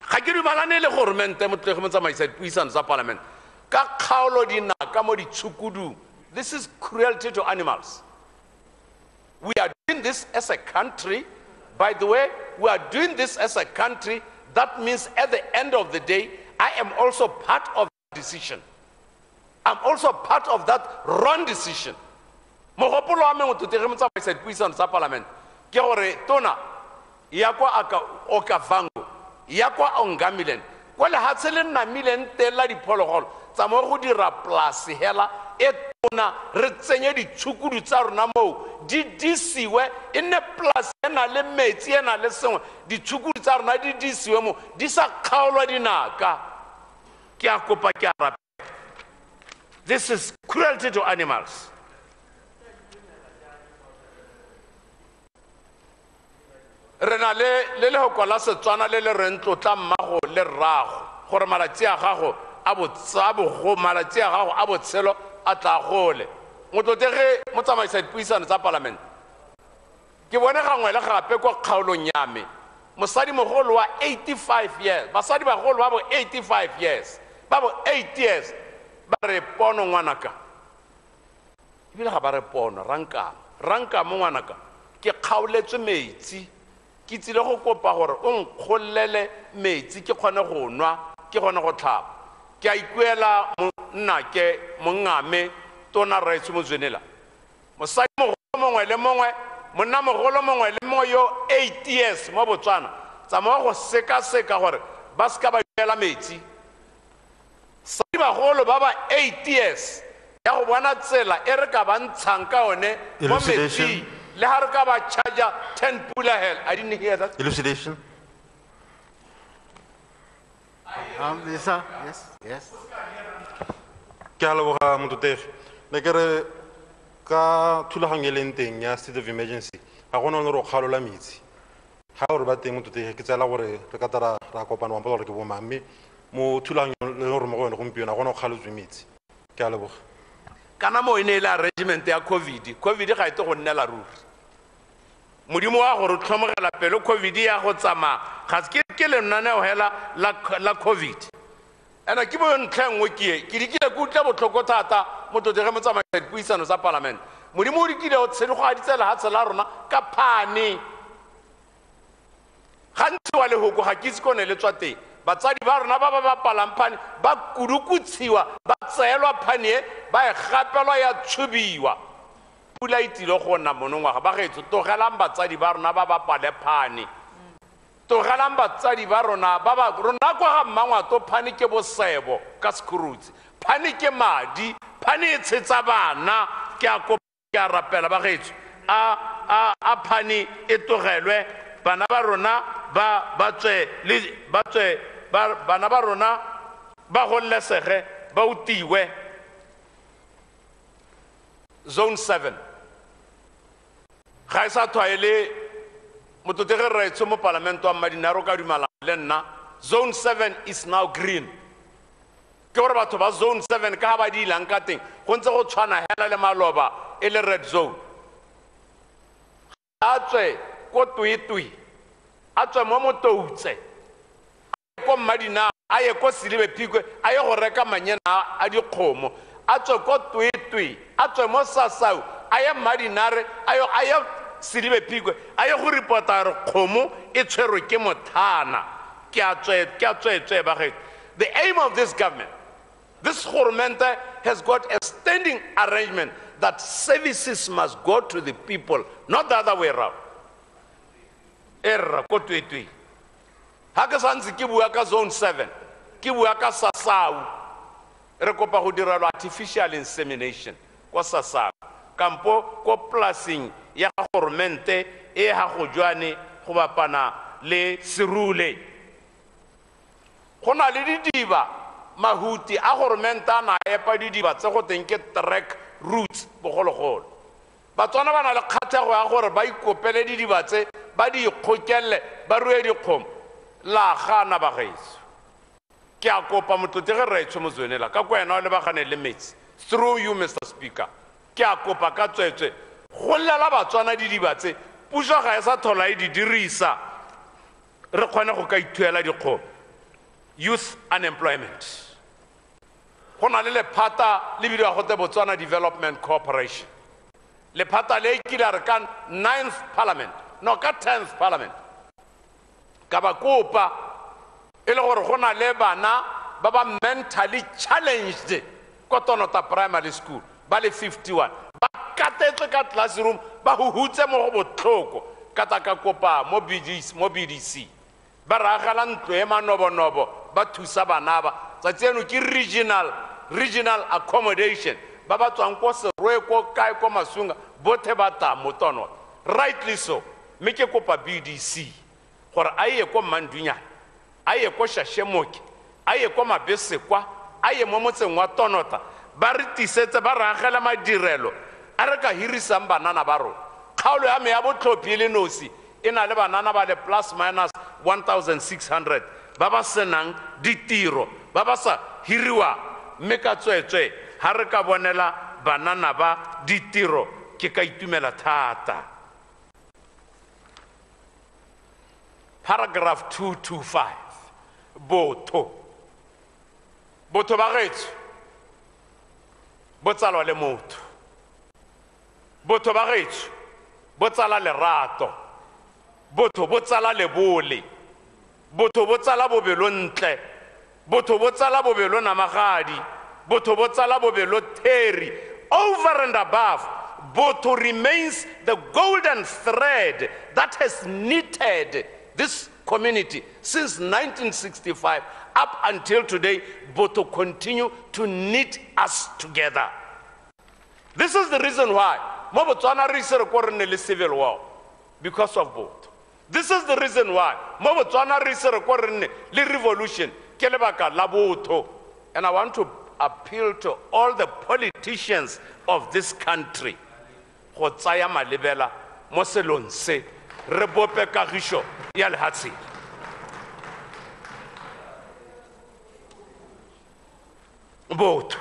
Ga ke dumalane le governmente motlege mo tsamaisa dipuisano tsa parliament ka kgaolo dinaka mo ditshukudung. This is cruelty to animals. We are doing this as a country. By the way, we are doing this as a country. That means at the end of the day, I am also part of the decision. I'm also part of that wrong decision. Mogopolo wa me motlotege mo tsamaisa dipuisano tsa parliament ke gore tona ya kwa Okavango ya kwa Ongamilen kwa le hatsele Namilen tela diphologolo tsa mo go dira place hela e tona re tsenye ditshukudu tsa rona mo di disiwe e ne place ena le metsi ena le sengwe ditshukudu tsa rona di disiwe mo di sa kgaolwa dinaka. Ke a kopa ke a rapela. This is cruelty to animals. Rena le ho kwala Setswana le re ntlotla mmago le rrago gore malatsi a gago a go malatsi a gago a botshelo a tla gole. Motlotege mo tsamaisa dipuisano tsa parliament ke bone gangwe le gape kwa kgaolong ya me mosadi mogolo wa 85 years, basadi bagolo ba bo 85 years, ba bo 8 years ba re pono ngwanaka ebile ga ba re pono ranka mo ngwanaka ke kgaoletswe metsi ke tsile go kopa gore o nkgollele metsi ke kgone go nwa ke kgone go tlhapa. Ke a ikuela nnake mongame tona Raitso Mozwenela mosadi mogolo mongwe le mongwe monna mogolo mongwe le mongwe yo 8 years mo Botswana tsamaya go seka gore ba ska ba duela metsi. Sadi bagolo ba ba 8 years ya go bona tsela e re ka ba ntshang ka one mo metsi le ha re ka ba charger 10 pula hell. I didn't hear that. Elucidation. Lisa, yes. Ke a leboga motlotegi. Ne ke re ka thulaganyo e leng teng ya state of emergency ga gona le re o kgalola metsi ga gore ba teng motlotegi ke tsela gore re ka tara ra kopana wa mpona gore ke boma mme mo thulaganyong le gore mo go yone gompieno ga gona go kgalotswe metsi. Ke a leboga. Kana mo ene le arrangement ya COVID ga ite go nnela ruri modimo wa gore tlhomogela pele COVID ya go tsama ga ke le nnaneo hela la COVID ana ke bo ntlhengwe ke dikile ke utla botlhoko thata motlotege mo tsamaisa dipuisano tsa parliament modimo o dikile o tshedi go a ditsela ha tsela rona ka phane gantsi wa lehoko ga ke itse kone le tswa teng batsadi ba rona ba ba palamphane ba kudukutshiwa ba tseelwa phane ba e gapelwa ya tshubiwa pula itile go nna monongwaga ba gaetso togelang batsadi ba rona ba pale phane togelang batsadi ba rona rona kwa ga mmangwato phane ke bosebo ka sekurutse, phane ke madi, phane e tshetsa bana. Ke a rapela ba gaetso a phane e togelwe, bana ba rona bana ba rona ba gollesege ba utiwe. Zone 7 ga e sa tlwaele mototege raetsho mo parlamento wa Madinaro ka dumala le nna. Zone 7 is now green. Ke gore batho ba zone 7 ka ba di ilang ka teng go ntse go tshwana hela le Maloba e le red zone. A tswe ko Tuitui, a tswe mo Motoutse, ko Madina, a ye ko Silibe Phikwe, a ye go reka manyena a dikgomo, a tswe ko Tuitui, a tswe mo Sasau, a ye Madinare, a ye Silibe Phikwe, a ye go reporta re kgomo e tshwerwe ke mothana. Ke a tswe ba gaetso. The aim of this government, this Gormente, has got a standing arrangement that services must go to the people, not the other way around. Erra ko Tuitui. Ha ke santse ke bua ka zone 7, ke bua ka Sasau. Re kopa go direlwa artificial insemination ko Sasau. Kampo ko plasing ya Gormente e ha go jwane go bapana le Serule. Go na le didiba mahuti a Gormente na epa didiba tse go teng ke track routes bogologolo. Batswana ba na le kgatlhego ya gore ba ikopele didiba tse ba di ikgokelle ba rue dikgomo. La gana ba gaetso. Ke a kopa motlotege Raetsho Mozwenela ka kwena o lebagane le metsi, through you Mr. Speaker, ke a kopa ka tswetswe go llela Batswana didiba tse puso ga e sa thola e di dirisa re kgone go ka ithuela dikgomo. Youth unemployment. Go na le lephata le bidiwa go te Botswana Development Corporation. Lephata le kile re ka 9th parliament, no ka 10th parliament. Ka ba kopa e le gore go na le bana ba ba mentally challenged ko Tonota primary school ba le 51 ba katetswe ka classroom ba huhutse mo go botlhoko ka ta ka kopa mo BDC ba ragala ntlo e manobonobo ba thusa bana ba tsa tseno ke regional accommodation ba ba tswang ko Serwe ko kae ko Masunga bothe ba ta mo Tonota. Rightly so, me ke kopa BDC gore a ye ko Mandunyana, a ye ko Shashemoke, a ye ko Mabesekwa, a ye mo motseng wa Tonota ba re tisetse ba ragela madirelo a re ka hirisang banana ba rona. Kgaolo ya me ya botlhophi le nosi e na le banana ba le plus minus 1,600 ba ba senang ditiro ba ba sa hiriwa. Mme ka tswetswe ha re ka bonela banana ba ditiro ke ka itumela thata. Paragraph 225. Botho ba gaetso bo tsalwa le motho. Botho ba gaetso bo tsala lerato. Botho bo tsala lebole. Botho bo tsala bobelontle. Botho bo tsala bobelo namagadi. Botho bo tsala bobelo theri. Over and above, Botho remains the golden thread that has knitted this community since 1965 up until today. Botho continue to knit us together. This is the reason why mo Botswana re se re ko re ne le civil war, because of Botho. This is the reason why mo Botswana re se re ko re ne le revolution ke lebaka la Botho. And I want to appeal to all the politicians of this country go tsaya malebela mo selong se re bope kagišo ya lehatseng. Botho,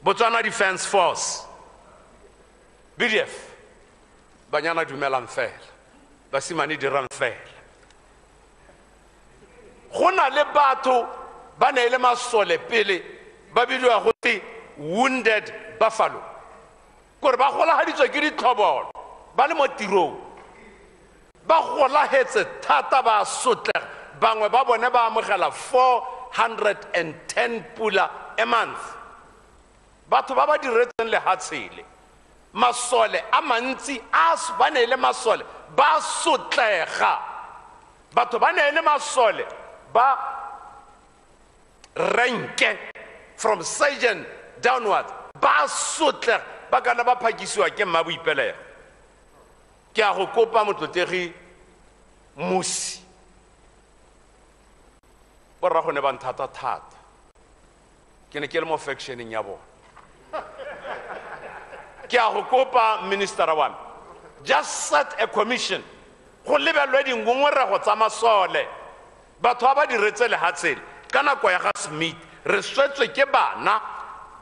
Botswana Defence Force, BDF, banyana dumelang fela, basimane dirang fela. Go na le batho ba ne le masole pele ba bidiwa go te wounded buffalo. Gore ba gola haditswe ke ditlhobolo ba le mo tirong ba gola hetse thata ba sotlega. Bangwe ba bone ba amogela 410 pula a month. Batho ba ba diretseng lehatshele masole a mantsi a ba ne le masole ba sotlega batho ba ne le masole ba ranke from sergeant downwards ba sotle ba kana ba phakisiwa ke mma boipelego ke a go kopa motlotlegi Musi borra go ne ba nthata thata ke ne ke le mo factioneng ya bona ke a go kopa minister wa me just set a commission go lebelwe dingongorego tsa masole batho ba diretse lehatsele ka nako ya ga Smith re swetswe ke bana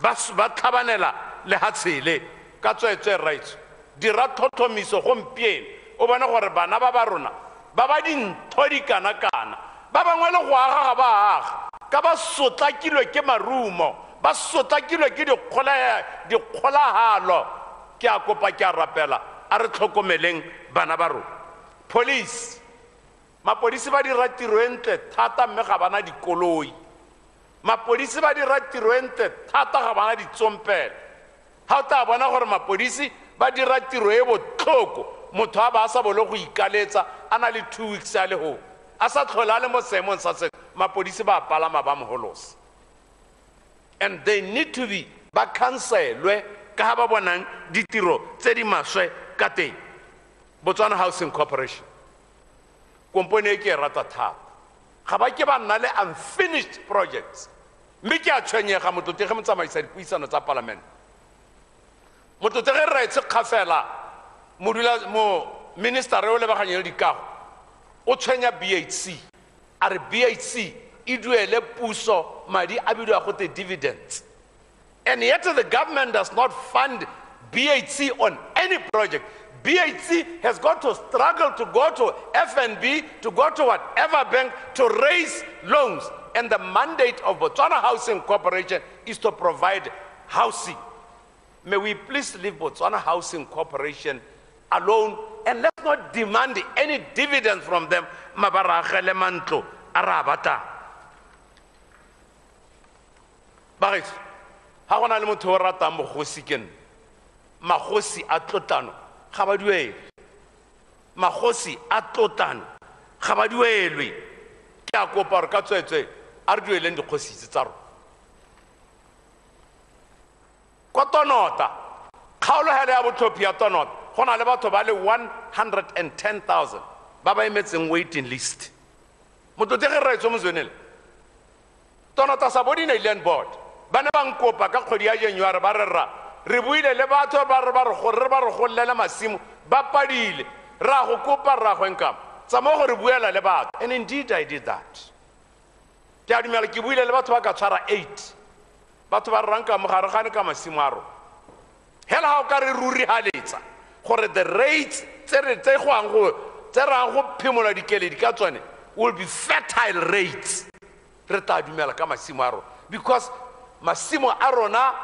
ba tlhabanela lehatsele ka tswetswe rights dira thothomiso gompieno o bona gore bana ba rona ba ba dintho dikana-kana ba bangwe le go aga ga ba aga ka ba sotlakilwe ke marumo ba sotlakilwe ke dikgolagalo ke a kopa ke a rapela a re tlhokomeleng bana ba rona police mapodisi ba dira tiro e ntle thata mme ga bana dikoloi mapodisi ba dira tiro e ntle thata ga bana ditsompele ga o tla bona gore mapodisi ba dira tiro e botlhoko motho a ba a sa bole go ikaletsa a na le 2 weeks a le go a sa tlhola le mo seemong sa se mapodisi ba palama ba moholosa and they need to be ba cancelwe ka ha ba bonang ditiro tse di maswe ka teng Botswana Housing Corporation kompone e ke e rata thata ga ba ke ba nna le unfinished projects mme ke a tshwenyega motlotege motsamaisa dipuisano tsa parliament motlotege re etse kgafela mo minister o lebaganye le dikago o tshwenya BHC a re BHC e duele puso madi a bidwa go te dividends and yet the government does not fund BHC on any project. BHC has got to struggle to go to FNB, to go to whatever bank to raise loans. And the mandate of Botswana Housing Corporation is to provide housing. May we please leave Botswana Housing Corporation alone and let's not demand any dividends from them. Mabaragele mantlo arabata. Baris, ha gona le motho o rata mogosi ken. Magosi a tlotano ga ba duele. Magosi a tlotano ga ba duelwe. Ke a kopa re ka tswetswe a re dueleng dikgosi tsa rona. Kwa Tonota kgaolo hele ya botlhophi ya Tonota go na le batho ba le 110,000 ba ba emetseng waiting list. Motlotege re tsho mozwenele Tonota Subordinate Land Board ba ne ba nkopa ka kgwedi ya January ba re rra re buile le batho ba re gollele masimo ba padile ra go kopa ra go enkama tsa mo go re buela le batho and indeed I did that. Ke a dumela ke buile le batho ba ka tshwara 8 batho ba ranka mogare gane ka masimo a rona hela ha o ka re ruri haletsa gore the rates tse rang go phimola dikeledi ka tsone will be fertile rates re tla dumela ka masimo a rona because masimo a rona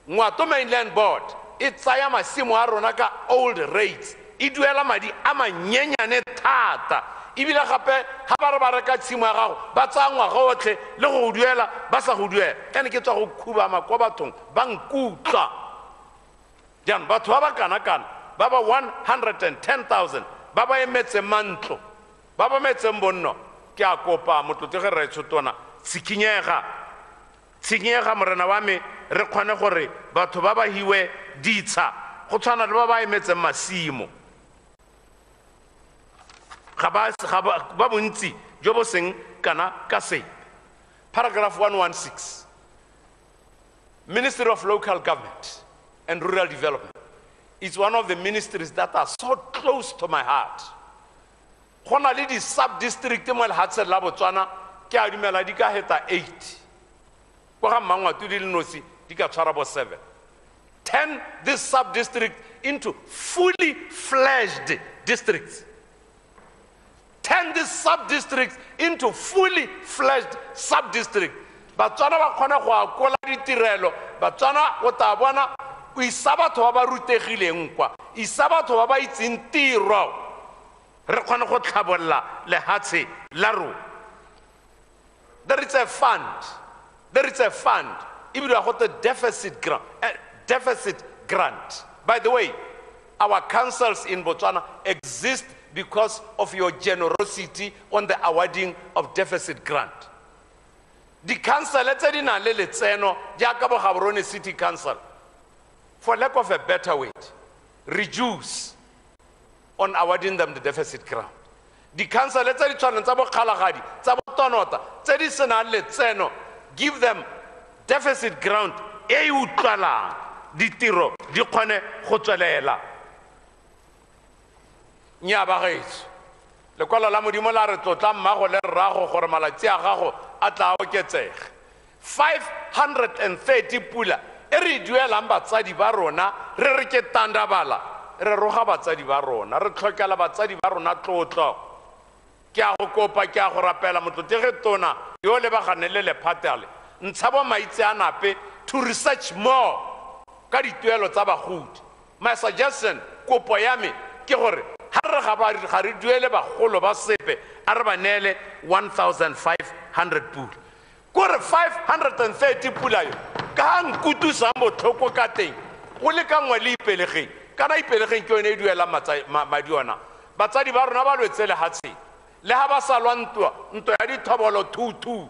Ngwato Mainland Board e tsaya masimo a rona ka old rates e duela madi a manyenyane thata ebile gape ha ba re ba reka tshimo ya gago ba tsaya ngwaga otlhe le go duela ba sa go duela ene ke tswa go khubama kwa bathong ba nkutla jan batho ba ba kana ba ba 110,000 ba ba emetse mantlo ba ba metse bonno ke a kopa motlotege re tshotona tshikinyega morena wa me re kgone gore batho ba ba hiwe ditsha go tshwana le ba ba emetse masimo ga ba bontsi jo bo seng kana ka se paragraph 116 Ministry of Local Government and Rural Development is one of the ministries that are so close to my heart. Go na le di sub-district mo lehatshe la Botswana ke a dumela di ka heta 8 kwa ga Mangwatu di le nosi di ka tshwara bo 7 10 this sub-district into fully fledged districts 10 these sub-districts into fully fledged sub-district Batswana ba kgona go akola ditirelo Batswana o ta bona o isa batho ba ba rutegileng kwa isa batho ba ba itseng tiro re kgona go tlhabolla lehatshe la rona there is a fund even a deficit grant by the way our councils in Botswana exist because of your generosity on the awarding of deficit grant. The council, let's say, Gaborone City Council, for lack of a better word, reduce on awarding them the deficit grant. The council, let's say, give them deficit grant. Ditiro di kgone go tswelela nya ba gaetso lekwalo la modimo la re tlotla mmago le rrago gore malatsi a gago a tla oketsega 530 pula e re duelang batsadi ba rona re re ke tandabala re roga batsadi ba rona re tlhokela batsadi ba rona tlotlo ke a go kopa ke a go rapela motlotege tona yo le bagane le lephatale ntshabo maitse a nape to research more ka dituelo tsa bagodi. My suggestion kopo ya me ke gore ha re ga re duele bagolo ba sepe a re ba neele 1,500 pula kore 530 pula yo ka nkutusa botlhoko ka teng go le ka ngwe le ipelegeng kana ipelegeng ke yone e duela madi ona batsadi ba rona ba lwetse lehatsheng le ha ba sa lwantwa ntwa ya dithobolo 22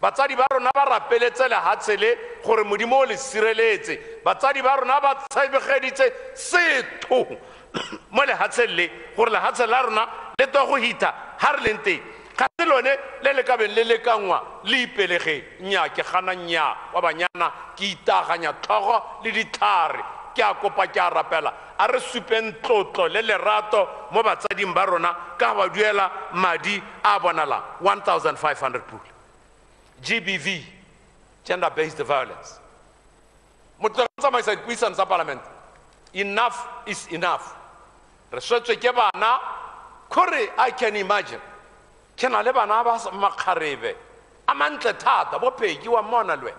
batsadi ba rona ba rapeletse lehatshe le gore modimo o le sireletse batsadi ba rona ba tshebegeditse setho mo lehatsheng le gore lehatshe la rona le to go hita ha re leng teng ga se lone le le ka beng le lekangwa le ipelegeng nya ke gana nya wa banyana ke itaganya tlhogo le ditlhare ke a kopa ke a rapela a re supeng tlotlo le lerato mo batsading ba rona ka ba duela madi a bonala 1,500 pula. GBV, gender-based violence. Parliament. Enough is enough. Research kebana, kore I can imagine. Kena le bana ba makharebe. Amantle thata bo peki wa mona lwe.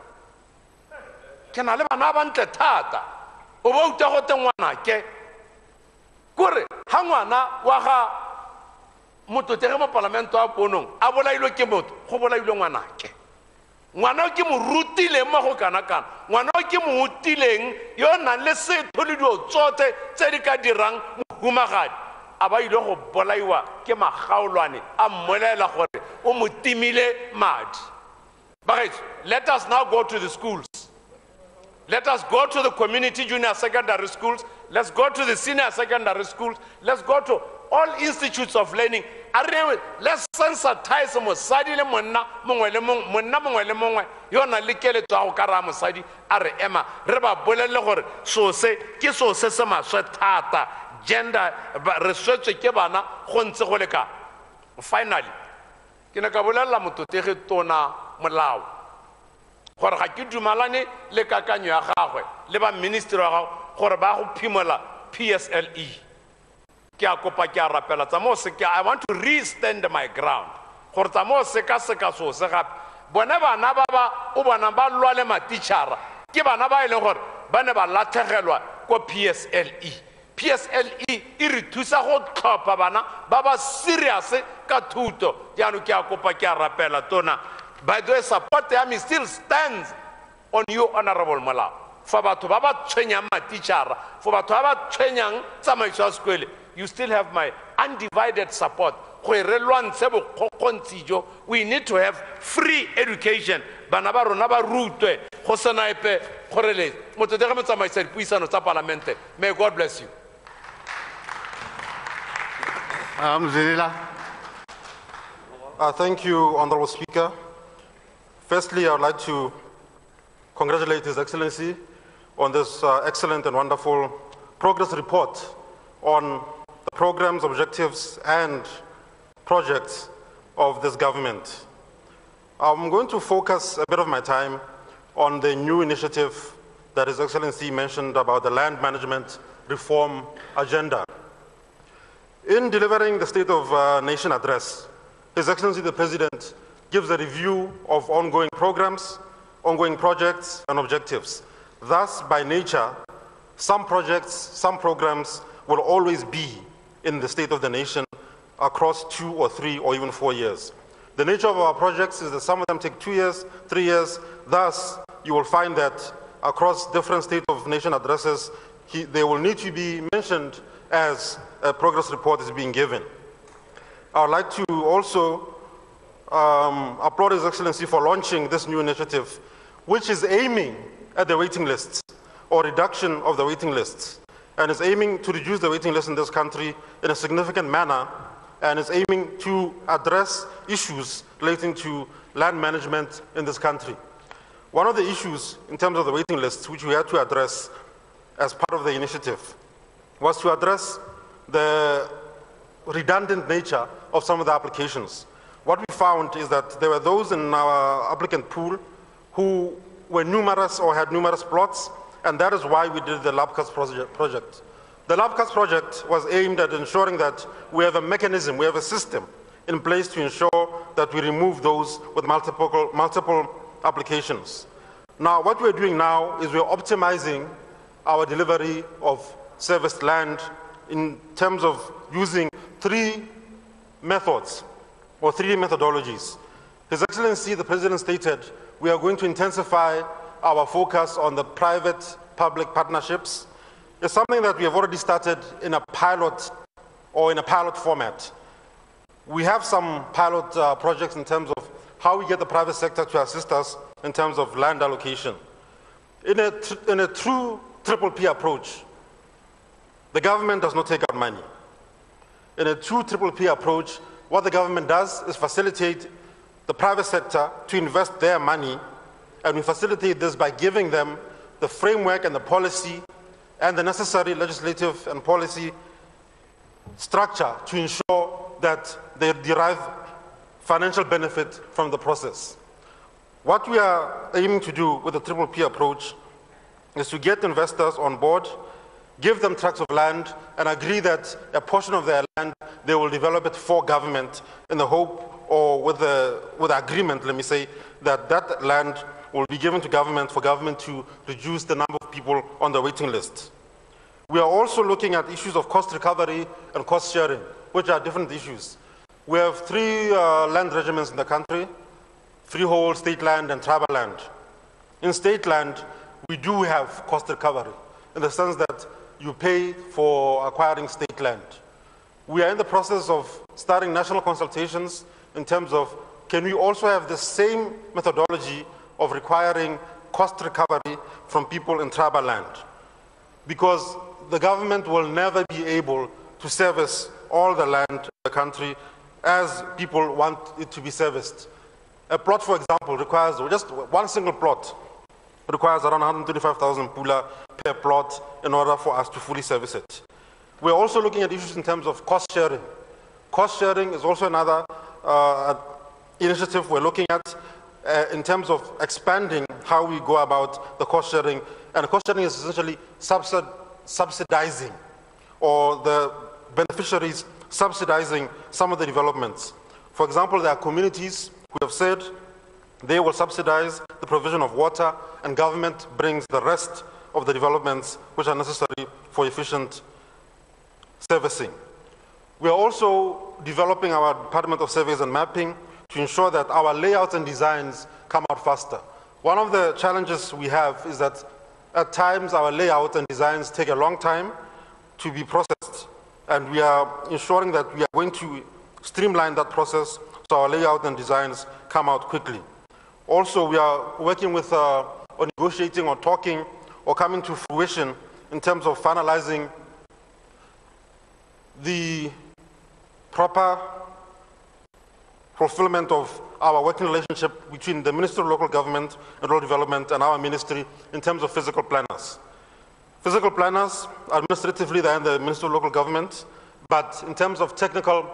Kena le bana ba ntle thata. O bo uta go tengwana ke. Kore ha ngwana wa ga mototege mo parlamento a ponong a bolailwe ke motho go bolailwe ngwana ke. Ngwana ke mo rutile mo go kana kana ngwana ke mo utileng yo nang le setho le dio tsote tse di ka dirang mohumagadi a ba ile go bolaiwa ke magaolwane a mmolela gore o mo timile madi. But let us now go to the schools. Let us go to the community junior secondary schools. Let's go to the senior secondary schools. Let's go to all institutes of learning. Let's sensitize mosadi le monna mongwe le mongwe yo na le keletso a go kara mosadi a re ema re ba bolelle gore sose ke sose se maswe thata gender research ke bana go ntse go leka. Finally ke ne ka bolella mototege tona molao gore ga ke dumalane le kakanyo ya gagwe le ba ministry wa gagwe gore ba go phimola PSLE. Ke a kopa ke a rapela tsa mo se ke I want to re-stand my ground gore tsa mo se ka so se gape bone bana ba ba o bona ba lwa le matitšhara ke bana ba ile gore ba ne ba latlhegelwa ko PSLE. PSLE e re thusa go tlhopha bana ba ba serious ka thuto jaanong ke a kopa ke a rapela tona. By the way, support ya me still stands on you, Honorable Molao. For batho ba ba tshwenyang matitšhara, for batho ba ba tshwenyang tsamaiso ya sekole, you still have my undivided support. We need to have free education. Bana ba rona ba rutwe go sena epe kgoreletse. Mototege mo tsamaisa dipuisano tsa parlamente. May God bless you. Mzilila. Thank you, Honorable Speaker. Firstly, I would like to congratulate His Excellency on this excellent and wonderful progress report on the programs, objectives, and projects of this government. I'm going to focus a bit of my time on the new initiative that His Excellency mentioned about the land management reform agenda. In delivering the State of Nation address, His Excellency the President gives a review of ongoing programs, ongoing projects, and objectives. Thus, by nature, some projects, some programs will always be in the State of the Nation across 2 or 3 or even 4 years. The nature of our projects is that some of them take 2 years, 3 years. Thus, you will find that across different State of Nation addresses, they will need to be mentioned as a progress report is being given. I would like to also applaud His Excellency for launching this new initiative, which is aiming at the waiting lists or reduction of the waiting lists, and is aiming to reduce the waiting list in this country in a significant manner, and is aiming to address issues relating to land management in this country. One of the issues in terms of the waiting lists which we had to address as part of the initiative was to address the redundant nature of some of the applications. What we found is that there were those in our applicant pool who were numerous or had numerous plots, and that is why we did the LAPCAS project. The LAPCAS project was aimed at ensuring that we have a mechanism, we have a system in place to ensure that we remove those with multiple applications. Now, what we're doing now is we're optimizing our delivery of serviced land in terms of using 3 methods or 3 methodologies. His Excellency, the President stated, we are going to intensify our focus on the private-public partnerships. It's something that we have already started in a pilot or in a pilot format. We have some pilot projects in terms of how we get the private sector to assist us in terms of land allocation. In a true PPP approach, the government does not take out money. In a true PPP approach, what the government does is facilitate the private sector to invest their money, and we facilitate this by giving them the framework and the policy and the necessary legislative and policy structure to ensure that they derive financial benefit from the process. What we are aiming to do with the PPP approach is to get investors on board, give them tracts of land, and agree that a portion of their land, they will develop it for government in the hope or with the agreement, let me say, that that land will be given to government for government to reduce the number of people on the waiting list. We are also looking at issues of cost recovery and cost sharing, which are different issues. We have 3 land regiments in the country: freehold, state land, and tribal land. In state land, we do have cost recovery in the sense that you pay for acquiring state land. We are in the process of starting national consultations in terms of, can we also have the same methodology of requiring cost recovery from people in tribal land? Because the government will never be able to service all the land in the country as people want it to be serviced. A plot, for example, requires, just one single plot, requires around 125,000 pula per plot in order for us to fully service it. We're also looking at issues in terms of cost sharing. Cost sharing is also another initiative we're looking at in terms of expanding how we go about the cost sharing. And cost sharing is essentially subsidizing, or the beneficiaries subsidizing some of the developments. For example, there are communities who have said they will subsidize the provision of water, and government brings the rest of the developments which are necessary for efficient servicing. We are also developing our Department of Surveys and Mapping to ensure that our layouts and designs come out faster. One of the challenges we have is that at times our layouts and designs take a long time to be processed, and we are ensuring that we are going to streamline that process so our layout and designs come out quickly. Also, we are working with or negotiating or talking or coming to fruition in terms of finalizing the proper fulfillment of our working relationship between the Ministry of Local Government and Rural Development and our ministry in terms of physical planners. Physical planners, administratively, they're in the Ministry of Local Government, but in terms of technical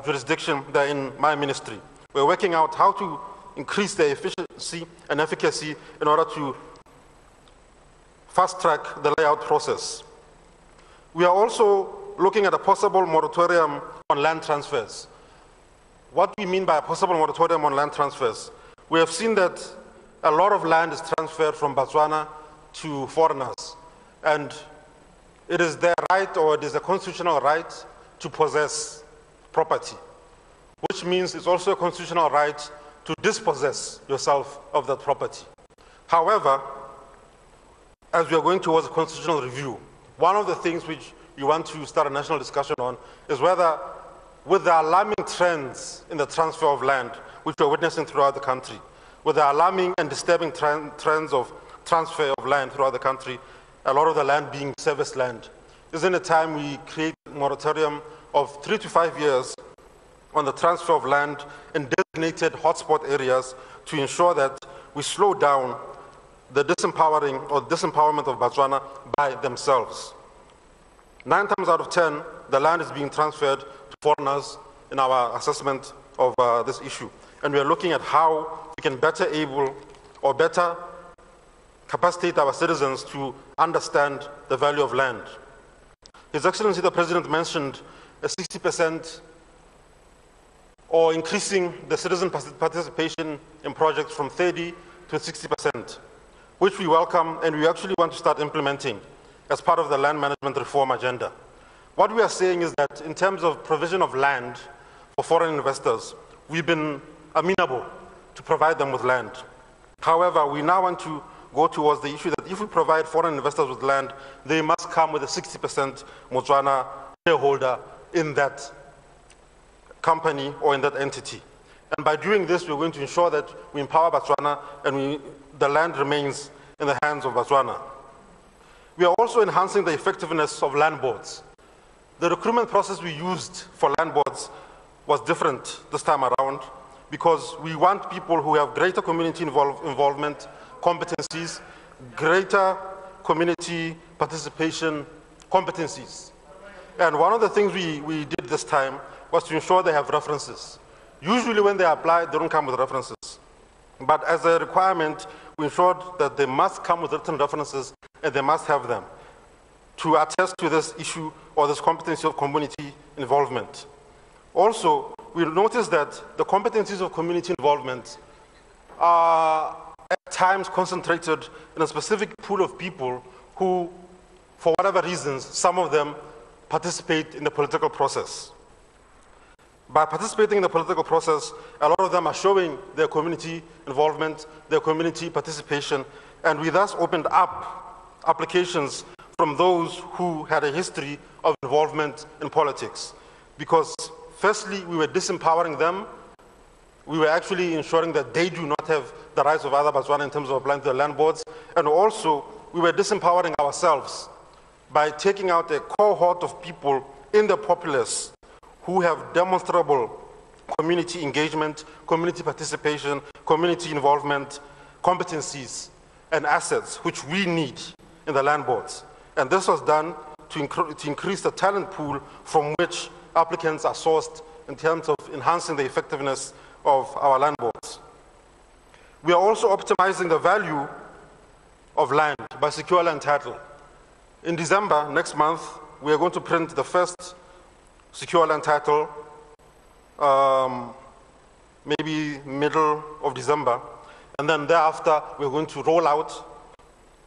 jurisdiction, they're in my ministry. We're working out how to increase their efficiency and efficacy in order to fast-track the layout process. We are also looking at a possible moratorium on land transfers. What we mean by a possible moratorium on land transfers, we have seen that a lot of land is transferred from Botswana to foreigners, and it is their right, or it is a constitutional right, to possess property, which means it's also a constitutional right to dispossess yourself of that property. However, as we are going towards a constitutional review, one of the things which we want to start a national discussion on is whether, with the alarming trends in the transfer of land, which we're witnessing throughout the country, with the alarming and disturbing trends of transfer of land throughout the country, a lot of the land being service land, isn't it time we create a moratorium of 3 to 5 years on the transfer of land in designated hotspot areas to ensure that we slow down the disempowering or disempowerment of Botswana by themselves? 9 times out of 10, the land is being transferred to foreigners in our assessment of this issue. And we are looking at how we can better capacitate our citizens to understand the value of land. His Excellency the President mentioned a 60% or increasing the citizen participation in projects from 30 to 60%, which we welcome and we actually want to start implementing as part of the land management reform agenda. What we are saying is that in terms of provision of land for foreign investors, we've been amenable to provide them with land. However, we now want to go towards the issue that if we provide foreign investors with land, they must come with a 60% Botswana shareholder in that company or in that entity. And by doing this, we're going to ensure that we empower Botswana and the land remains in the hands of Botswana. We are also enhancing the effectiveness of land boards. The recruitment process we used for land boards was different this time around because we want people who have greater community involvement, competencies, greater community participation competencies. And one of the things we did this time was to ensure they have references. Usually when they apply, they don't come with references. But as a requirement, we ensured that they must come with written references and they must have them to attest to this issue or this competency of community involvement. Also, we noticed that the competencies of community involvement are at times concentrated in a specific pool of people who, for whatever reasons, some of them participate in the political process. By participating in the political process, a lot of them are showing their community involvement, their community participation, and we thus opened up applications from those who had a history of involvement in politics. Because firstly, we were disempowering them. We were actually ensuring that they do not have the rights of other Botswana in terms of applying to the land boards. And also, we were disempowering ourselves by taking out a cohort of people in the populace who have demonstrable community engagement, community participation, community involvement, competencies, and assets which we need in the land boards. And this was done to increase the talent pool from which applicants are sourced in terms of enhancing the effectiveness of our land boards. We are also optimizing the value of land by secure land title. In December, next month, we are going to print the first secure land title, maybe middle of December, and then thereafter we're going to roll out.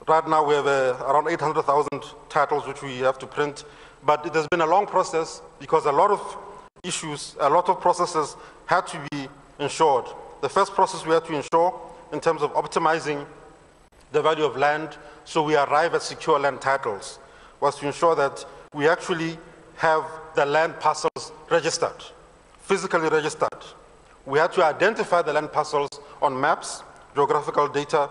Right now we have around 800,000 titles which we have to print, but it has been a long process because a lot of issues, a lot of processes had to be ensured. The first process we had to ensure in terms of optimizing the value of land so we arrive at secure land titles was to ensure that we actually have the land parcels registered, physically registered. We had to identify the land parcels on maps, geographical data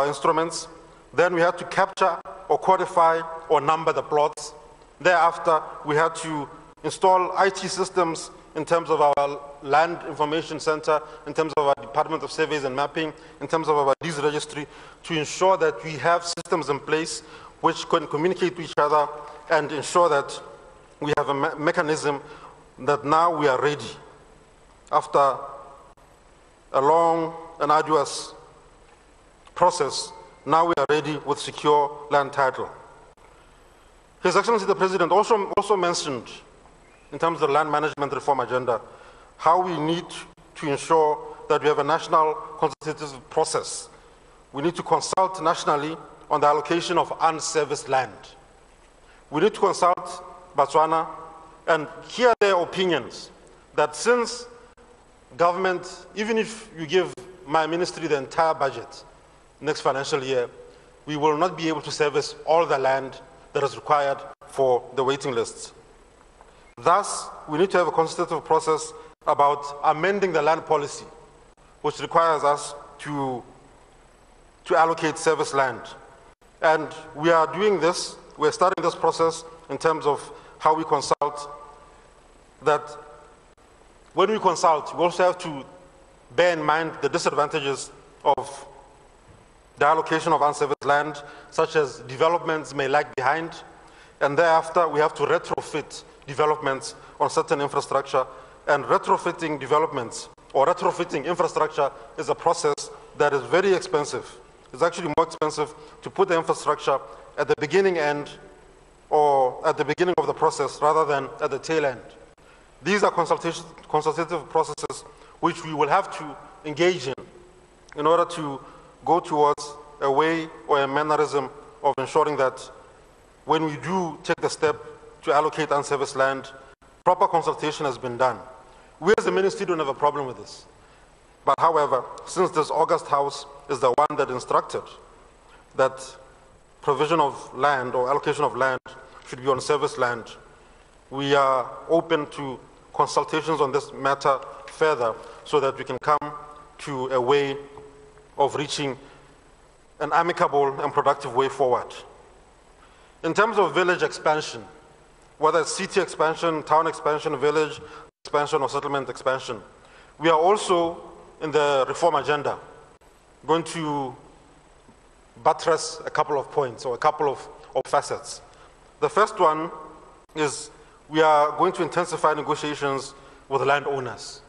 instruments. Then we had to capture or codify or number the plots. Thereafter, we had to install IT systems in terms of our land information center, in terms of our Department of Surveys and Mapping, in terms of our lease registry, to ensure that we have systems in place which can communicate to each other and ensure that we have a mechanism that now we are ready. After a long and arduous process, now we are ready with secure land title. His Excellency the President also mentioned, in terms of the land management reform agenda, how we need to ensure that we have a national consultative process. We need to consult nationally on the allocation of unserviced land. We need to consult Botswana and hear their opinions that since government, even if you give my ministry the entire budget next financial year, we will not be able to service all the land that is required for the waiting lists. Thus, we need to have a consultative process about amending the land policy, which requires us to allocate service land. And we are doing this, we're starting this process in terms of how we consult, that when we consult, we also have to bear in mind the disadvantages of the allocation of unserviced land, such as developments may lag behind, and thereafter we have to retrofit developments on certain infrastructure, and retrofitting developments or retrofitting infrastructure is a process that is very expensive. It's actually more expensive to put the infrastructure at the beginning end or at the beginning of the process rather than at the tail end. These are consultative processes which we will have to engage in order to go towards a way or a mannerism of ensuring that when we do take the step to allocate unserviced land, proper consultation has been done. We as the ministry don't have a problem with this. But however, since this August House is the one that instructed that provision of land or allocation of land should be on service land, we are open to consultations on this matter further so that we can come to a way of reaching an amicable and productive way forward. In terms of village expansion, whether it's city expansion, town expansion, village expansion, or settlement expansion, we are also in the reform agenda going to buttress a couple of points or a couple of facets. The first one is we are going to intensify negotiations with landowners.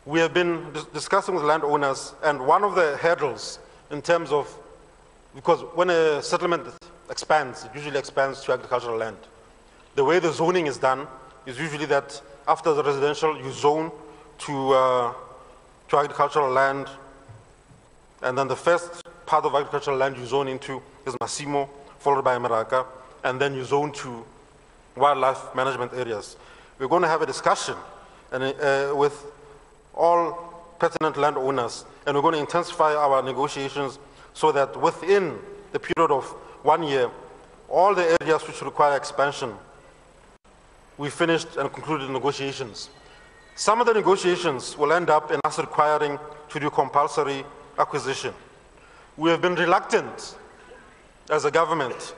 We have been discussing with landowners, and one of the hurdles in terms of, because when a settlement expands, it usually expands to agricultural land. The way the zoning is done is usually that after the residential, you zone to agricultural land, and then the first part of agricultural land you zone into is Massimo, followed by Meraka, and then you zone to wildlife management areas. We're going to have a discussion with all pertinent landowners, and we're going to intensify our negotiations so that within the period of 1 year, all the areas which require expansion, we finished and concluded negotiations. Some of the negotiations will end up in us requiring to do compulsory acquisition. We have been reluctant as a government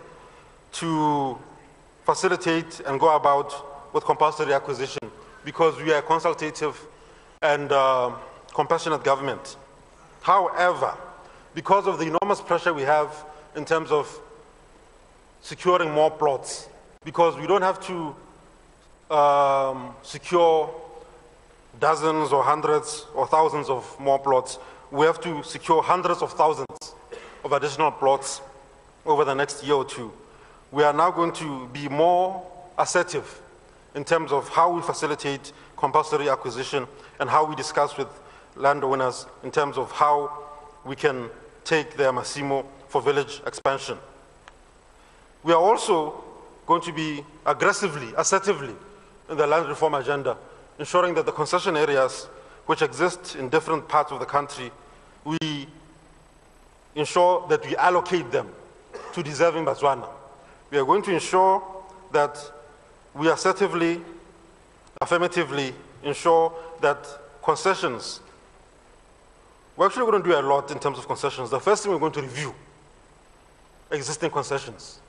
to facilitate and go about with compulsory acquisition because we are a consultative and compassionate government. However, because of the enormous pressure we have in terms of securing more plots, because we don't have to secure dozens or hundreds or thousands of more plots, we have to secure hundreds of thousands of additional plots over the next year or two. We are now going to be more assertive in terms of how we facilitate compulsory acquisition and how we discuss with landowners in terms of how we can take their Massimo for village expansion. We are also going to be aggressively, assertively in the land reform agenda, ensuring that the concession areas which exist in different parts of the country, we ensure that we allocate them to deserving Botswana. We are going to ensure that we assertively, affirmatively ensure that concessions, we're actually going to do a lot in terms of concessions. The first thing we're going to review existing concessions.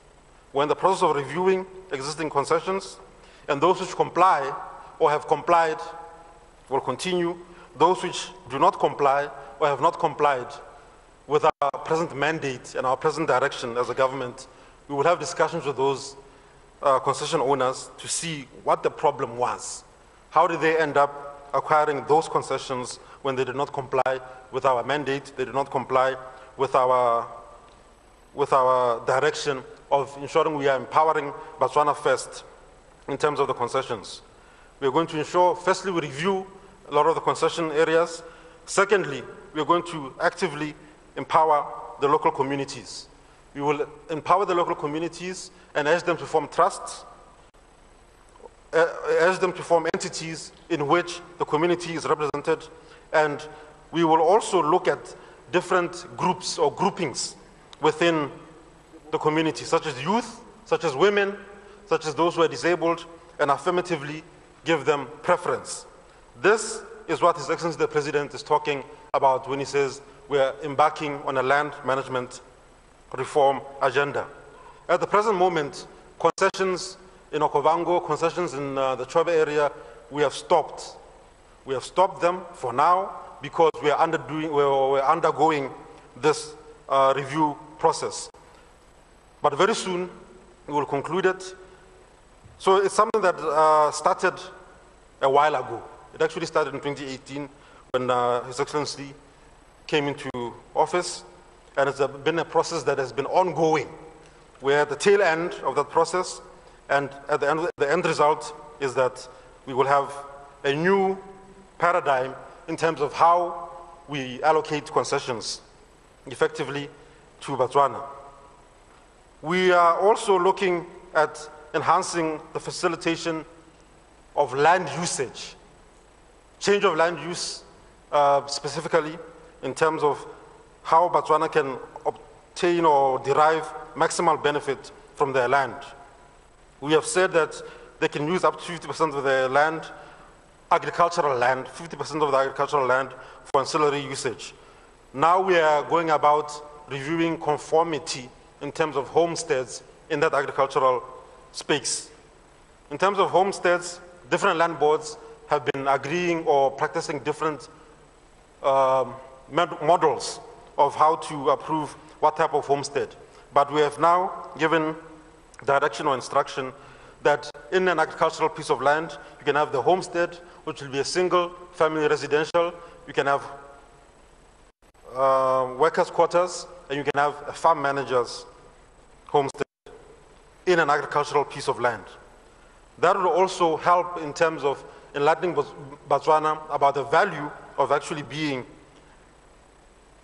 We're in the process of reviewing existing concessions, and those which comply or have complied will continue. Those which do not comply or have not complied with our present mandate and our present direction as a government, we will have discussions with those concession owners to see what the problem was. How did they end up acquiring those concessions when they did not comply with our mandate, they did not comply with our direction of ensuring we are empowering Botswana first in terms of the concessions. We are going to ensure, firstly, we review a lot of the concession areas. Secondly, we are going to actively empower the local communities. We will empower the local communities and urge them to form trusts, urge them to form entities in which the community is represented, and we will also look at different groups or groupings within the community, such as youth, such as women, such as those who are disabled, and affirmatively give them preference. This is what His Excellency the President is talking about when he says we are embarking on a land management reform agenda. At the present moment, concessions in Okavango, concessions in the Chobe area, we have stopped. We have stopped them for now because we are undergoing this review process. But very soon, we will conclude it. So it's something that started a while ago. It actually started in 2018 when His Excellency came into office, and it's been a process that has been ongoing. We're at the tail end of that process, and at the end result is that we will have a new paradigm in terms of how we allocate concessions effectively to Botswana. We are also looking at enhancing the facilitation of land usage, change of land use specifically in terms of how Botswana can obtain or derive maximal benefit from their land. We have said that they can use up to 50% of their land, agricultural land, 50% of the agricultural land for ancillary usage. Now we are going about reviewing conformity in terms of homesteads in that agricultural space. In terms of homesteads, different land boards have been agreeing or practicing different models of how to approve what type of homestead. But we have now given direction or instruction that in an agricultural piece of land, you can have the homestead, which will be a single family residential. You can have workers' quarters, and you can have a farm manager's homestead in an agricultural piece of land. That will also help in terms of enlightening Botswana about the value of actually being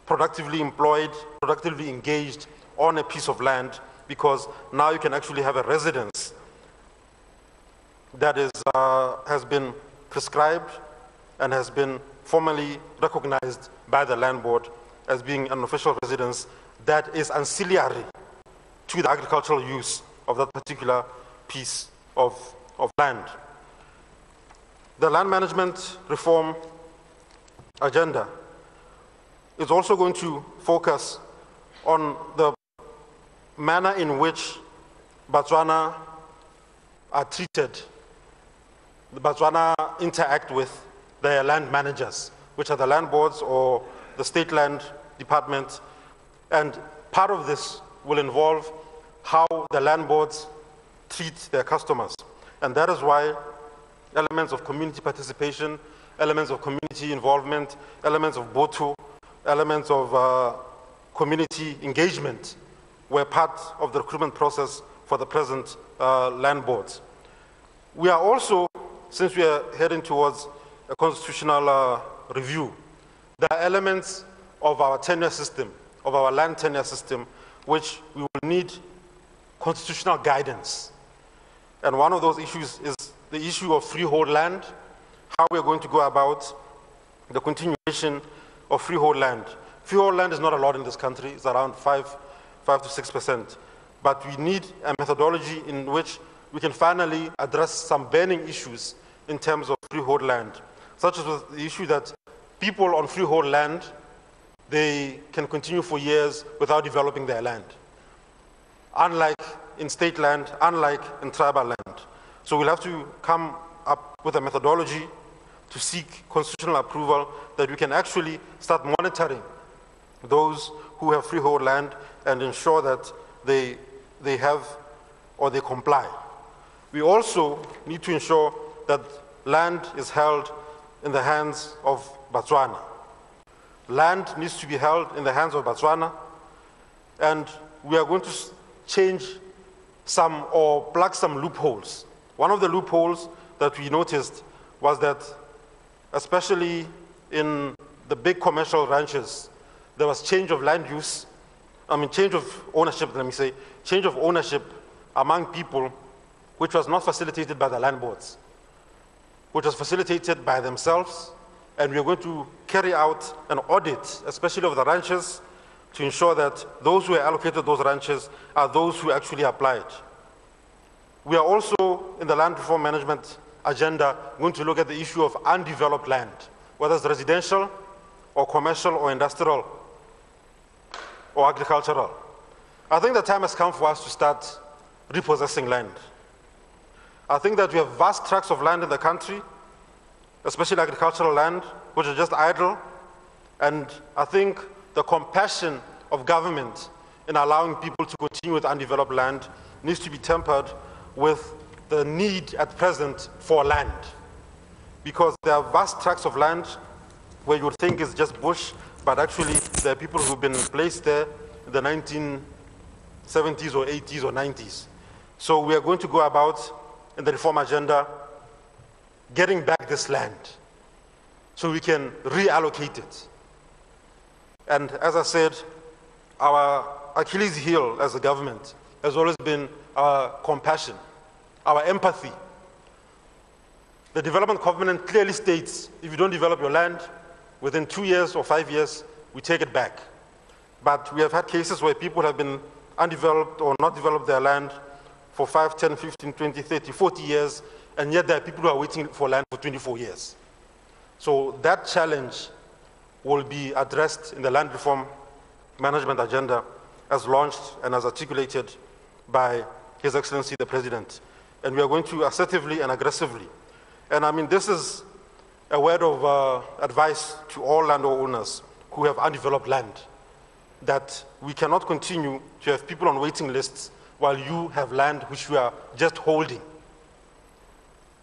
productively employed, productively engaged on a piece of land, because now you can actually have a residence that is, has been prescribed and has been formally recognized by the land board as being an official residence that is ancillary to the agricultural use of that particular piece of land. The land management reform agenda is also going to focus on the manner in which Botswana are treated, the Botswana interact with their land managers, which are the land boards or the state land department. And part of this will involve how the land boards treat their customers. And that is why elements of community participation, elements of community involvement, elements of BOTO, elements of community engagement were part of the recruitment process for the present land boards. We are also, since we are heading towards a constitutional review, there are elements of our tenure system, of our land tenure system, which we will need constitutional guidance. And one of those issues is the issue of freehold land, how we're going to go about the continuation of freehold land. Freehold land is not a lot in this country, it's around 5 to 6%. But we need a methodology in which we can finally address some burning issues in terms of freehold land, such as the issue that people on freehold land, they can continue for years without developing their land, unlike in state land, unlike in tribal land. So we'll have to come up with a methodology to seek constitutional approval that we can actually start monitoring those who have freehold land and ensure that they have or they comply. We also need to ensure that land is held in the hands of Botswana. Land needs to be held in the hands of Botswana, and we are going to change some or plug some loopholes. One of the loopholes that we noticed was that, especially in the big commercial ranches, there was change of land use, change of ownership, let me say, change of ownership among people, which was not facilitated by the land boards, which was facilitated by themselves. And we are going to carry out an audit, especially of the ranches, to ensure that those who are allocated those ranches are those who actually applied. We are also, in the land reform management agenda, going to look at the issue of undeveloped land, whether it's residential or commercial or industrial or agricultural. I think the time has come for us to start repossessing land. I think that we have vast tracts of land in the country, especially agricultural land, which are just idle. And I think the compassion of government in allowing people to continue with undeveloped land needs to be tempered with the need at present for land. Because there are vast tracts of land where you would think it's just bush, but actually there are people who've been placed there in the 1970s or 80s or 90s. So we are going to go about, in the reform agenda, getting back this land so we can reallocate it. And as I said, our Achilles heel as a government has always been our compassion, our empathy. The development covenant clearly states if you don't develop your land within 2 years or 5 years, we take it back. But we have had cases where people have been undeveloped or not developed their land for 5, 10, 15, 20, 30, 40 years, and yet there are people who are waiting for land for 24 years. So that challenge will be addressed in the land reform management agenda as launched and as articulated by His Excellency the President. And we are going to assertively and aggressively. And I mean, this is a word of advice to all landowners who have undeveloped land, that we cannot continue to have people on waiting lists while you have land which you are just holding.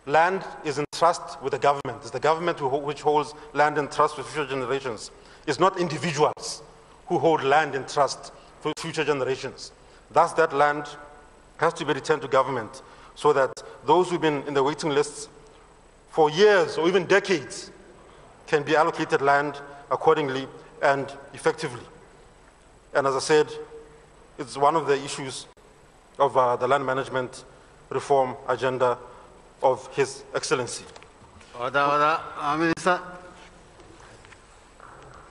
Land is in trust with the government. It's the government which holds land in trust for future generations. It's not individuals who hold land in trust for future generations. Thus, that land has to be returned to government so that those who've been in the waiting lists for years or even decades can be allocated land accordingly and effectively. And as I said, it's one of the issues of the land management reform agenda of His Excellency. Order. Minister.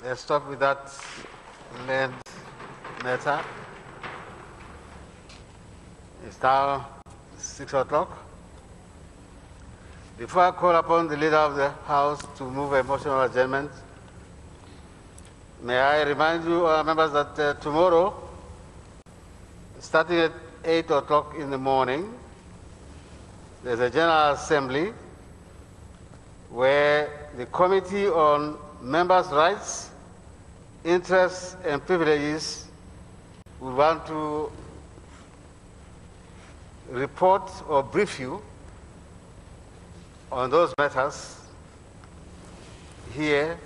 Let's stop with that land matter. It's now 6 o'clock. Before I call upon the leader of the House to move a motion of adjournment, may I remind you, members, that tomorrow, starting at 8 o'clock in the morning, there's a General Assembly where the Committee on Members' Rights, Interests and Privileges will want to report or brief you on those matters here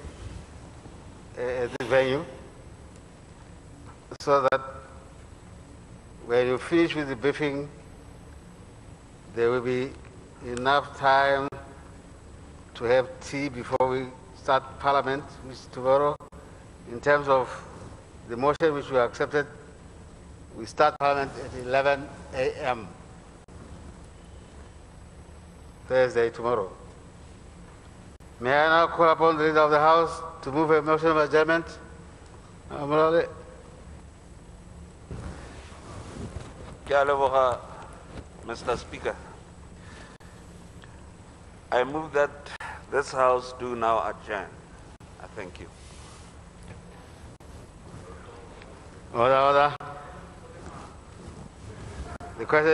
at the venue, so that when you finish with the briefing, there will be enough time to have tea before we start Parliament, which is tomorrow. In terms of the motion which we accepted, we start Parliament at 11 a.m. Thursday, tomorrow. May I now call upon the leader of the House to move a motion of adjournment? Amrale. Mr. Speaker, I move that this House do now adjourn. I thank you. Order. The question